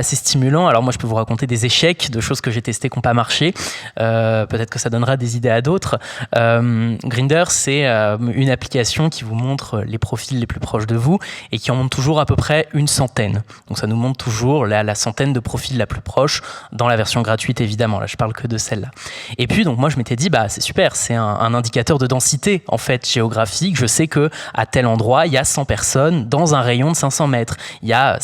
stimulant. Alors moi, je peux vous raconter des échecs de choses que j'ai testées qui n'ont pas marché. Peut-être que ça donnera des idées à d'autres. Grindr, c'est une application qui vous montre les profils les plus proches de vous et qui en montre toujours à peu près une centaine. Donc ça nous montre toujours la centaine de profils la plus proche dans la version gratuite, évidemment. Là, je parle que de celle-là. Et puis, donc, moi, je m'étais dit, c'est super, c'est un indicateur de densité, en fait, géographique. Je sais que à tel endroit, il y a 100 personnes dans un rayon de 500 mètres. Il y a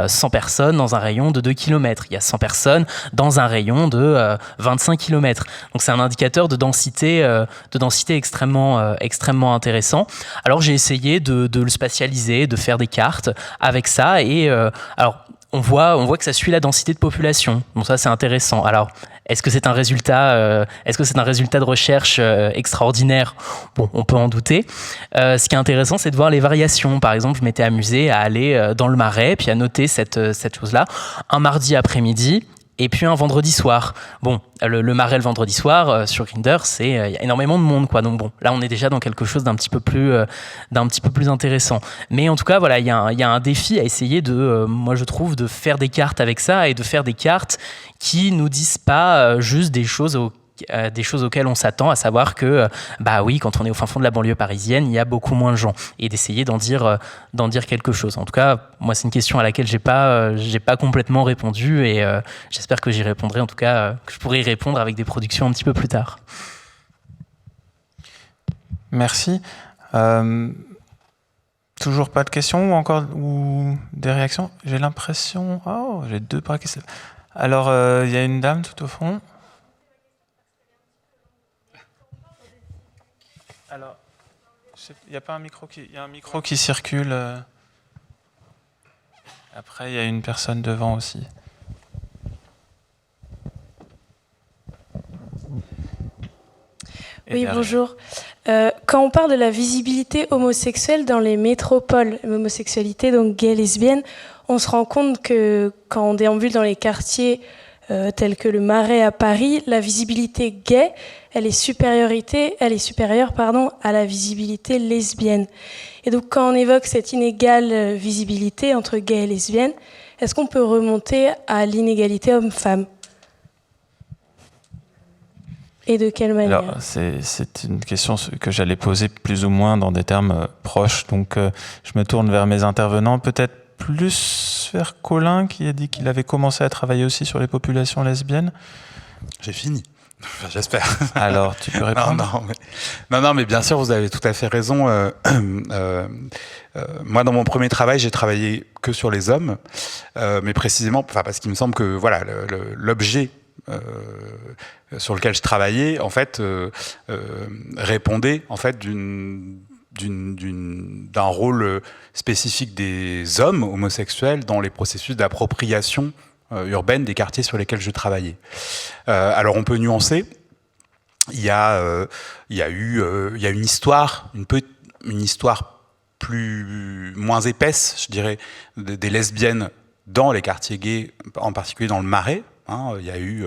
100 personnes dans un rayon de 2 km. Il y a 100 personnes dans un rayon de 25 km. Donc, c'est un indicateur de densité extrêmement intéressant. Alors, j'ai essayé de le spatialiser, de faire des cartes avec ça. Et alors, on voit que ça suit la densité de population. Donc ça, c'est intéressant. Alors, est-ce que c'est un résultat de recherche extraordinaire ? Bon, on peut en douter. Ce qui est intéressant, c'est de voir les variations. Par exemple, je m'étais amusé à aller dans le Marais, puis à noter cette chose-là. Un mardi après-midi, et puis un vendredi soir. Bon, le Marais le vendredi soir, sur Grindr, il y a énormément de monde, quoi. Donc bon, là on est déjà dans quelque chose d'un petit peu plus intéressant. Mais en tout cas, voilà, il y a un défi à essayer moi je trouve, de faire des cartes avec ça et de faire des cartes qui nous disent pas juste des choses auxquelles on s'attend, à savoir que, oui, quand on est au fin fond de la banlieue parisienne, il y a beaucoup moins de gens, et d'essayer d'en dire quelque chose. En tout cas, moi, c'est une question à laquelle j'ai pas complètement répondu, et j'espère que j'y répondrai, en tout cas, que je pourrai y répondre avec des productions un petit peu plus tard. Merci. Toujours pas de questions ou des réactions ? J'ai l'impression... Oh, j'ai 2 questions. Alors, il y a une dame tout au fond. Alors, il n'y a pas un micro il y a un micro qui circule. Après, il y a une personne devant aussi. Oui, bonjour. Quand on parle de la visibilité homosexuelle dans les métropoles, l'homosexualité, donc gay, lesbienne, on se rend compte que quand on déambule dans les quartiers tels que le Marais à Paris, la visibilité gay, elle est supérieure à la visibilité lesbienne. Et donc quand on évoque cette inégale visibilité entre gays et lesbiennes, est-ce qu'on peut remonter à l'inégalité homme-femme ? Et de quelle manière ? Alors, c'est une question que j'allais poser plus ou moins dans des termes proches. Donc, je me tourne vers mes intervenants, peut-être plus vers Colin, qui a dit qu'il avait commencé à travailler aussi sur les populations lesbiennes. J'ai fini. Enfin, j'espère. Alors, tu peux répondre ? Non, mais bien sûr, vous avez tout à fait raison. Moi, dans mon premier travail, j'ai travaillé que sur les hommes, mais précisément, parce qu'il me semble que voilà, l'objet sur lequel je travaillais, en fait, répondait en fait d'un rôle spécifique des hommes homosexuels dans les processus d'appropriation urbaine des quartiers sur lesquels je travaillais. Alors on peut nuancer. Il y a une histoire, une histoire moins épaisse, je dirais, des lesbiennes dans les quartiers gays, en particulier dans le Marais. Il y a eu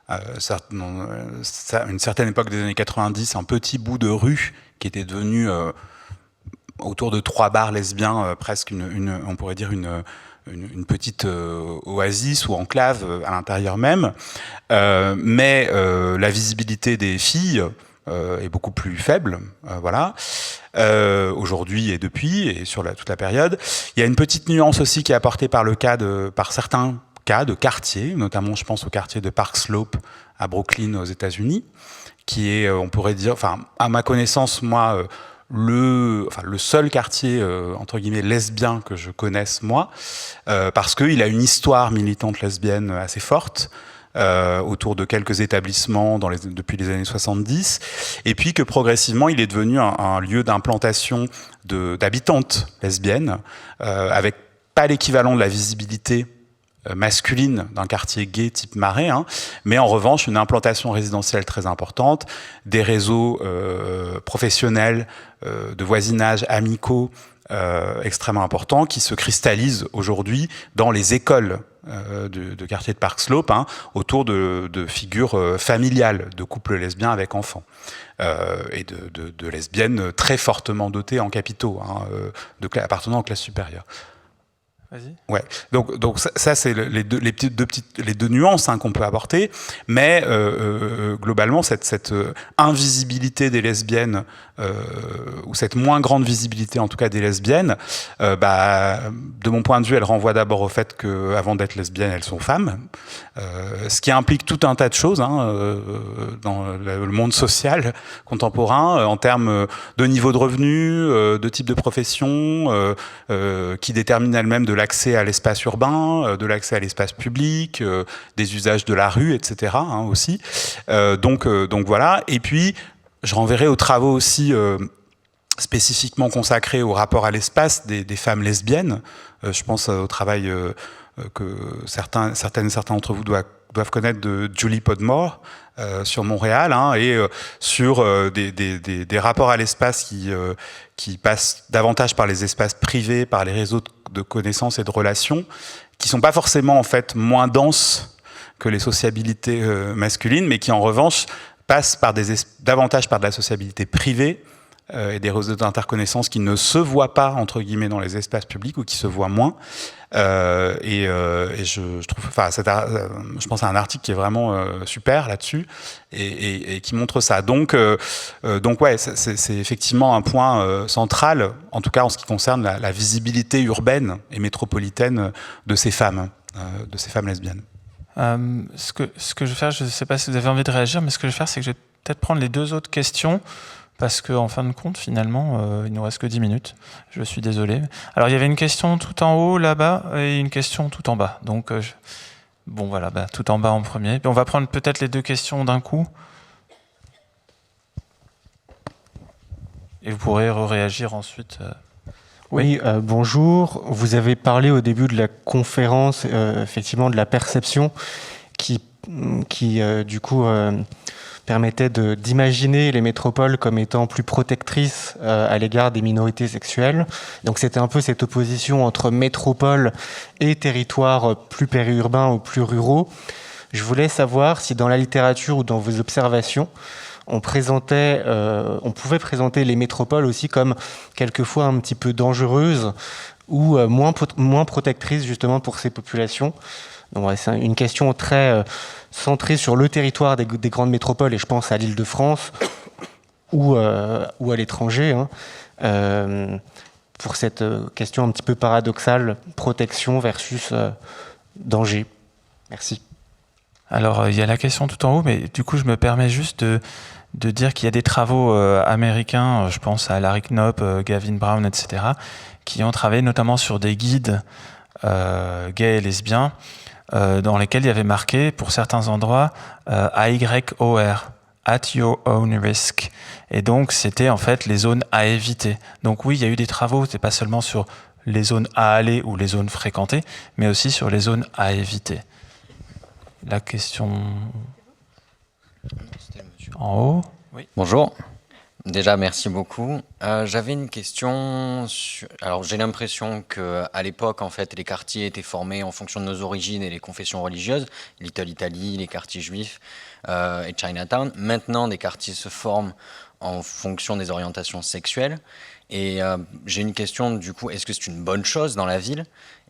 une certaine époque des années 90, un petit bout de rue qui était devenu autour de 3 bars lesbiens, presque on pourrait dire une petite oasis ou enclave à l'intérieur même. Mais la visibilité des filles est beaucoup plus faible, voilà. Aujourd'hui et depuis, et sur toute la période. Il y a une petite nuance aussi qui est apportée par certains cas de quartiers, notamment je pense au quartier de Park Slope à Brooklyn aux États-Unis, qui est, on pourrait dire, enfin à ma connaissance, moi, le seul quartier entre guillemets lesbien que je connaisse moi, parce qu'il a une histoire militante lesbienne assez forte. Autour de quelques établissements depuis les années 70, et puis que progressivement il est devenu un lieu d'implantation d'habitantes lesbiennes, avec pas l'équivalent de la visibilité masculine d'un quartier gay type Marais, mais en revanche une implantation résidentielle très importante, des réseaux professionnels, de voisinage amicaux extrêmement importants qui se cristallisent aujourd'hui dans les écoles de quartier de Park Slope, autour de figures familiales, de couples lesbiens avec enfants, et de lesbiennes très fortement dotées en capitaux, appartenant aux classes supérieures. Vas-y. Ouais. Donc ça c'est les deux nuances qu'on peut apporter, mais globalement cette invisibilité des lesbiennes, ou cette moins grande visibilité en tout cas des lesbiennes, de mon point de vue, elle renvoie d'abord au fait que avant d'être lesbiennes, elles sont femmes, ce qui implique tout un tas de choses dans le monde social contemporain, en termes de niveau de revenus, de type de profession, qui détermine elle-même de l'accès à l'espace urbain, de l'accès à l'espace public, des usages de la rue, etc. Aussi. Donc voilà. Et puis, je renverrai aux travaux aussi spécifiquement consacrés au rapport à l'espace des femmes lesbiennes. Je pense au travail que certains d'entre vous doivent connaître de Julie Podmore sur Montréal, et sur des rapports à l'espace qui passent davantage par les espaces privés, par les réseaux de connaissances et de relations, qui sont pas forcément en fait moins denses que les sociabilités masculines, mais qui en revanche passent davantage par de la sociabilité privée et des réseaux d'interconnaissance qui ne se voient pas entre guillemets dans les espaces publics ou qui se voient moins. Et je trouve, je pense à un article qui est vraiment super là-dessus et qui montre ça. Donc ouais, c'est effectivement un point central, en tout cas en ce qui concerne la visibilité urbaine et métropolitaine de ces femmes lesbiennes. Ce que je vais faire, je ne sais pas si vous avez envie de réagir, mais ce que je vais faire, c'est que je vais peut-être prendre les 2 autres questions. Parce qu'en fin de compte, finalement, il ne nous reste que 10 minutes. Je suis désolé. Alors, il y avait une question tout en haut, là-bas, et une question tout en bas. Donc, bon, voilà, tout en bas en premier. Puis on va prendre peut-être les 2 questions d'un coup. Et vous pourrez réagir ensuite. Oui, bonjour. Vous avez parlé au début de la conférence, effectivement, de la perception qui du coup... permettait d'imaginer les métropoles comme étant plus protectrices à l'égard des minorités sexuelles. Donc c'était un peu cette opposition entre métropole et territoires plus périurbains ou plus ruraux. Je voulais savoir si dans la littérature ou dans vos observations, on pouvait présenter les métropoles aussi comme quelquefois un petit peu dangereuses ou moins protectrices justement pour ces populations. Donc, ouais, c'est une question très centrée sur le territoire des grandes métropoles, et je pense à l'Île-de-France ou à l'étranger, pour cette question un petit peu paradoxale, protection versus danger. Merci. Alors, il y a la question tout en haut, mais du coup, je me permets juste de dire qu'il y a des travaux américains, je pense à Larry Knopp, Gavin Brown, etc., qui ont travaillé notamment sur des guides gays et lesbiens, dans lesquels il y avait marqué, pour certains endroits, AYOR, at your own risk. Et donc, c'était en fait les zones à éviter. Donc oui, il y a eu des travaux, c'est pas seulement sur les zones à aller ou les zones fréquentées, mais aussi sur les zones à éviter. La question en haut. Oui. Bonjour. Déjà, merci beaucoup. J'avais une question. Alors, j'ai l'impression qu'à l'époque, en fait, les quartiers étaient formés en fonction de nos origines et les confessions religieuses. Little Italy, les quartiers juifs et Chinatown. Maintenant, des quartiers se forment en fonction des orientations sexuelles. Et j'ai une question, du coup, est-ce que c'est une bonne chose dans la ville ?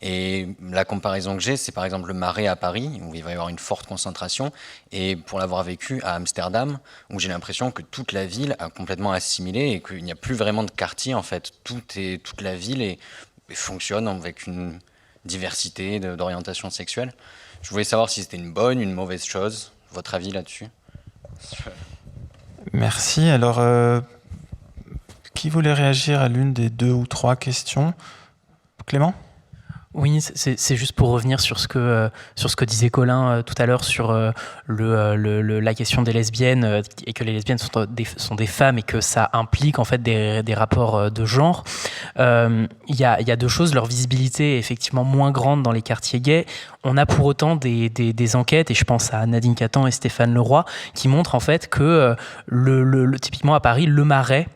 Et la comparaison que j'ai, c'est par exemple le Marais à Paris, où il va y avoir une forte concentration, et pour l'avoir vécu à Amsterdam, où j'ai l'impression que toute la ville a complètement assimilé et qu'il n'y a plus vraiment de quartier, en fait. Toute la ville fonctionne avec une diversité d'orientation sexuelle. Je voulais savoir si c'était une bonne, une mauvaise chose, votre avis là-dessus. Merci. Alors, qui voulait réagir à l'une des 2 ou 3 questions ? Clément ? Oui, c'est juste pour revenir sur ce que disait Colin tout à l'heure sur la question des lesbiennes et que les lesbiennes sont des femmes et que ça implique en fait des rapports de genre. Il y a 2 choses. Leur visibilité est effectivement moins grande dans les quartiers gays. On a pour autant des enquêtes, et je pense à Nadine Catan et Stéphane Leroy, qui montrent en fait que typiquement à Paris, le Marais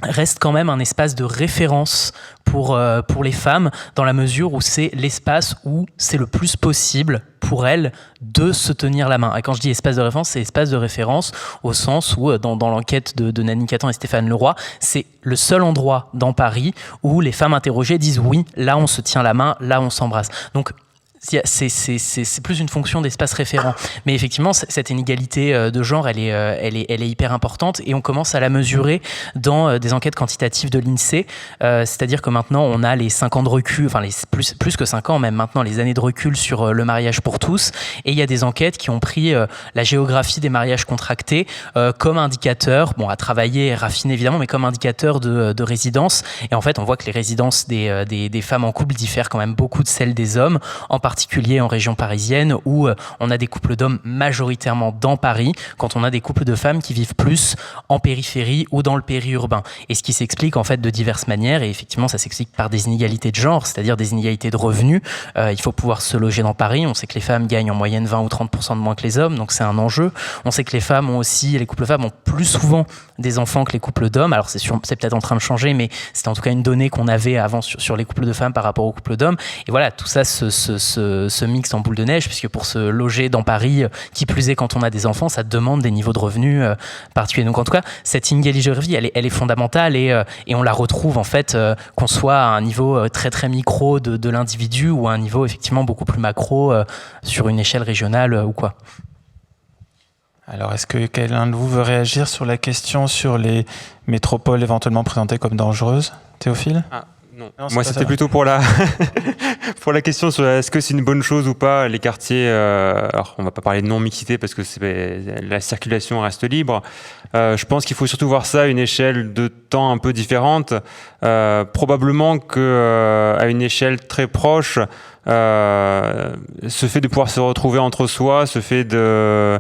reste quand même un espace de référence pour les femmes, dans la mesure où c'est l'espace où c'est le plus possible pour elles de se tenir la main. Et quand je dis espace de référence, c'est espace de référence au sens où, dans l'enquête de Nadine Catan et Stéphane Leroy, c'est le seul endroit dans Paris où les femmes interrogées disent oui, là on se tient la main, là on s'embrasse. Donc c'est plus une fonction d'espace référent. Mais effectivement, cette inégalité de genre, elle est hyper importante, et on commence à la mesurer dans des enquêtes quantitatives de l'INSEE. C'est-à-dire que maintenant, on a les 5 ans de recul, enfin plus que 5 ans, même maintenant les années de recul sur le mariage pour tous. Et il y a des enquêtes qui ont pris la géographie des mariages contractés comme indicateur, à travailler et raffiner évidemment, mais comme indicateur de résidence. Et en fait, on voit que les résidences des femmes en couple diffèrent quand même beaucoup de celles des hommes, en particulier en région parisienne, où on a des couples d'hommes majoritairement dans Paris, quand on a des couples de femmes qui vivent plus en périphérie ou dans le périurbain. Et ce qui s'explique en fait de diverses manières, et effectivement ça s'explique par des inégalités de genre, c'est-à-dire des inégalités de revenus. Il faut pouvoir se loger dans Paris. On sait que les femmes gagnent en moyenne 20 ou 30% de moins que les hommes, donc c'est un enjeu. On sait que les couples femmes ont plus souvent des enfants que les couples d'hommes. Alors c'est peut-être en train de changer, mais c'était en tout cas une donnée qu'on avait avant sur les couples de femmes par rapport aux couples d'hommes. Et voilà, tout ça se mixe en boule de neige, puisque pour se loger dans Paris, qui plus est quand on a des enfants, ça demande des niveaux de revenus particuliers. Donc en tout cas, cette inégalité, elle est fondamentale, et on la retrouve en fait, qu'on soit à un niveau très très micro de l'individu ou à un niveau effectivement beaucoup plus macro sur une échelle régionale ou quoi. Alors, est-ce que quelqu'un de vous veut réagir sur la question sur les métropoles éventuellement présentées comme dangereuses, Théophile ? Non, moi c'était plutôt pour la question sur est-ce que c'est une bonne chose ou pas les quartiers. Alors on va pas parler de non-mixité parce que la circulation reste libre. Je pense qu'il faut surtout voir ça à une échelle de temps un peu différente. Probablement que à une échelle très proche, ce fait de pouvoir se retrouver entre soi, ce fait de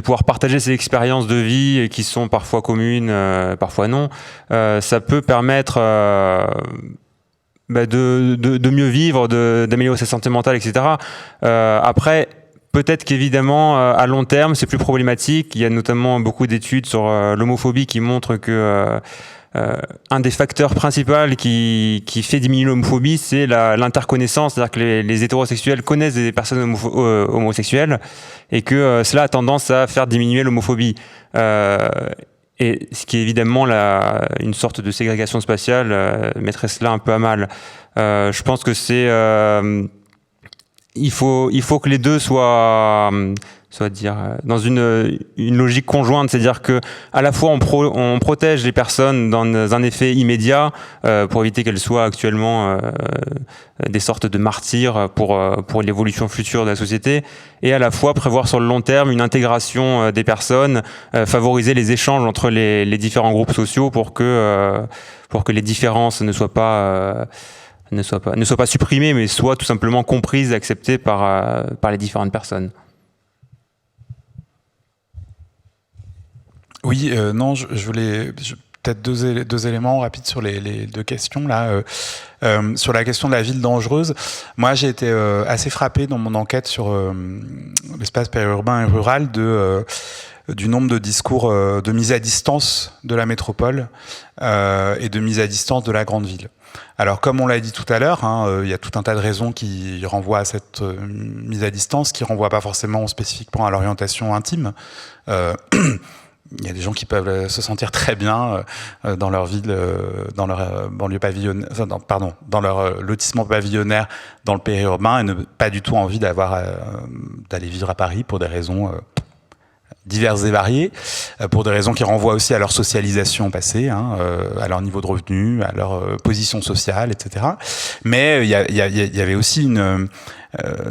pouvoir partager ces expériences de vie qui sont parfois communes, parfois non, ça peut permettre de mieux vivre, d'améliorer sa santé mentale, etc. Après, peut-être qu'évidemment, à long terme, c'est plus problématique. Il y a notamment beaucoup d'études sur l'homophobie qui montrent que un des facteurs principaux qui fait diminuer l'homophobie, c'est l'interconnaissance, c'est-à-dire que les hétérosexuels connaissent des personnes homosexuelles et que cela a tendance à faire diminuer l'homophobie. Et ce qui est évidemment une sorte de ségrégation spatiale mettrait cela un peu à mal. Je pense que il faut que les deux soient dans une logique conjointe, c'est-à-dire que à la fois on protège les personnes dans un effet immédiat pour éviter qu'elles soient actuellement des sortes de martyrs pour l'évolution future de la société, et à la fois prévoir sur le long terme une intégration des personnes, favoriser les échanges entre les différents groupes sociaux pour que les différences ne soient pas supprimées, mais soient tout simplement comprises et acceptées par les différentes personnes. Oui, non, je voulais peut-être deux éléments rapides sur les deux questions là. Sur la question de la ville dangereuse, moi j'ai été assez frappé dans mon enquête sur l'espace périurbain et rural du nombre de discours de mise à distance de la métropole et de mise à distance de la grande ville. Alors comme on l'a dit tout à l'heure, il y a tout un tas de raisons qui renvoient à cette mise à distance, qui renvoient pas forcément spécifiquement à l'orientation intime. Il y a des gens qui peuvent se sentir très bien dans leur ville, dans leur banlieue pavillonnaire, dans leur lotissement pavillonnaire dans le périurbain, et ne pas du tout envie d'aller vivre à Paris pour des raisons diverses et variées, pour des raisons qui renvoient aussi à leur socialisation passée, à leur niveau de revenu, à leur position sociale, etc. Mais il y avait aussi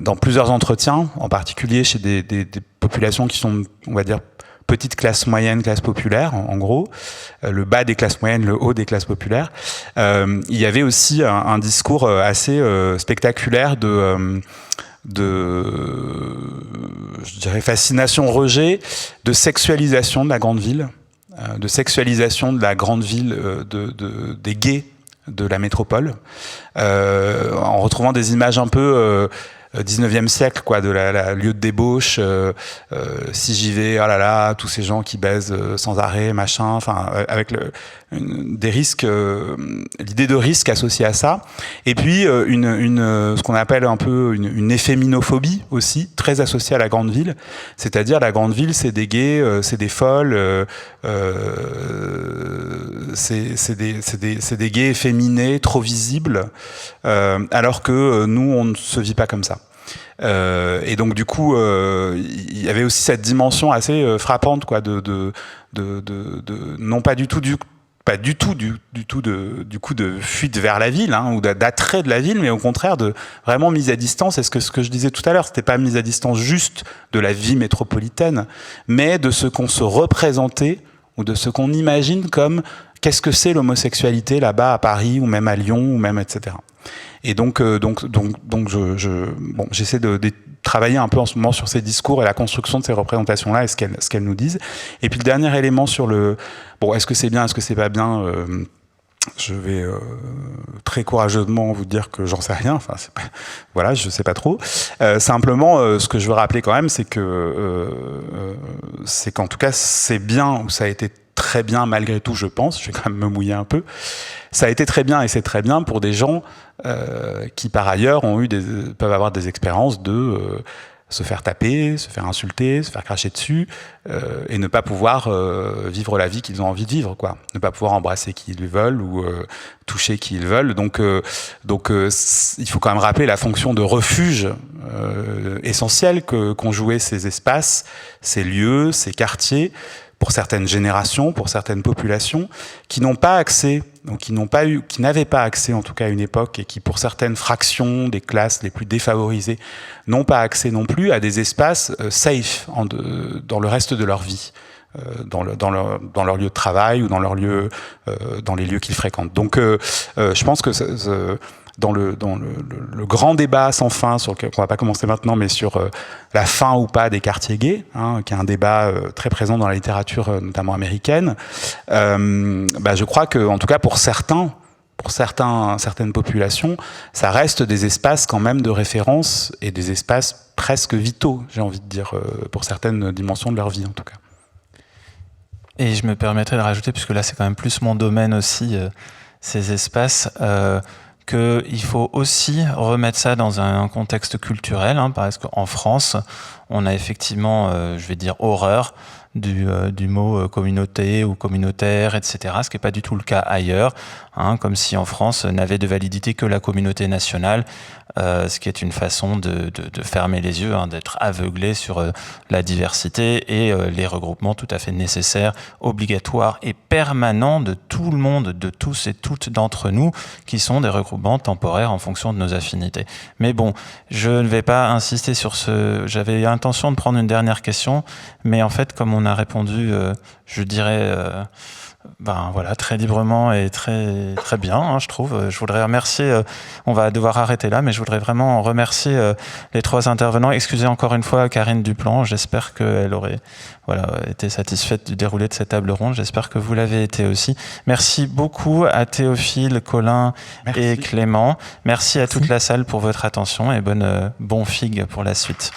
dans plusieurs entretiens, en particulier chez des populations qui sont, on va dire, petite classe moyenne, classe populaire, en gros, le bas des classes moyennes, le haut des classes populaires. Il y avait aussi un discours assez spectaculaire de je dirais fascination-rejet, de sexualisation de la grande ville, des gays de la métropole, en retrouvant des images un peu 19e siècle, quoi, de la lieu de débauche, si j'y vais, oh là là, tous ces gens qui baisent sans arrêt, machin, enfin, avec des risques, l'idée de risque associée à ça, et puis ce qu'on appelle un peu une efféminophobie aussi, très associée à la grande ville, c'est-à-dire la grande ville, c'est des gays, c'est des folles, c'est des gays efféminés, trop visibles, alors que nous, on ne se vit pas comme ça. Et donc du coup, il y avait aussi cette dimension assez frappante, quoi, non pas du tout de fuite vers la ville, ou d'attrait de la ville, mais au contraire de vraiment mise à distance. Et ce que je disais tout à l'heure, c'était pas mise à distance juste de la vie métropolitaine, mais de ce qu'on se représentait ou de ce qu'on imagine comme qu'est-ce que c'est l'homosexualité là-bas à Paris ou même à Lyon ou même etc. Et donc j'essaie de travailler un peu en ce moment sur ces discours et la construction de ces représentations-là et ce qu'elles nous disent. Et puis le dernier élément sur est-ce que c'est bien, est-ce que c'est pas bien, je vais très courageusement vous dire que j'en sais rien. Enfin, voilà, je sais pas trop. Simplement, ce que je veux rappeler quand même, c'est qu'en tout cas, c'est bien, ou ça a été très bien malgré tout, je pense. Je vais quand même me mouiller un peu. Ça a été très bien, et c'est très bien pour des gens qui, par ailleurs, peuvent avoir des expériences de se faire taper, se faire insulter, se faire cracher dessus, et ne pas pouvoir vivre la vie qu'ils ont envie de vivre, quoi. Ne pas pouvoir embrasser qui ils veulent ou toucher qui ils veulent. Donc, il faut quand même rappeler la fonction de refuge essentielle qu'ont joué ces espaces, ces lieux, ces quartiers, pour certaines générations, pour certaines populations, qui n'ont pas accès, donc qui n'avaient pas accès en tout cas à une époque, et qui pour certaines fractions des classes les plus défavorisées n'ont pas accès non plus à des espaces safe dans le reste de leur vie, dans leur lieu de travail ou dans les lieux qu'ils fréquentent. Donc je pense que dans le grand débat sans fin, sur lequel on va pas commencer maintenant, mais sur la fin ou pas des quartiers gays, qui est un débat très présent dans la littérature, notamment américaine, je crois que, en tout cas pour certaines populations, ça reste des espaces quand même de référence et des espaces presque vitaux, j'ai envie de dire, pour certaines dimensions de leur vie en tout cas. Et je me permettrai de rajouter, puisque là c'est quand même plus mon domaine aussi, ces espaces, qu'il faut aussi remettre ça dans un contexte culturel, parce qu'en France, on a effectivement, je vais dire, horreur du mot communauté ou communautaire, etc., ce qui n'est pas du tout le cas ailleurs, comme si en France n'avait de validité que la communauté nationale, ce qui est une façon de fermer les yeux, d'être aveuglé sur la diversité et les regroupements tout à fait nécessaires, obligatoires et permanents de tout le monde, de tous et toutes d'entre nous, qui sont des regroupements temporaires en fonction de nos affinités. Mais bon, je ne vais pas insister sur ce... J'avais l'intention de prendre une dernière question, mais en fait, comme on a répondu, je dirais... voilà, très librement et très, très bien, je trouve. Je voudrais remercier, on va devoir arrêter là, mais je voudrais vraiment remercier les 3 intervenants. Excusez encore une fois Karine Duplan, j'espère qu'elle aurait été satisfaite du déroulé de cette table ronde, j'espère que vous l'avez été aussi. Merci beaucoup à Théophile, Colin et Clément. Merci à toute la salle pour votre attention et bon figue pour la suite.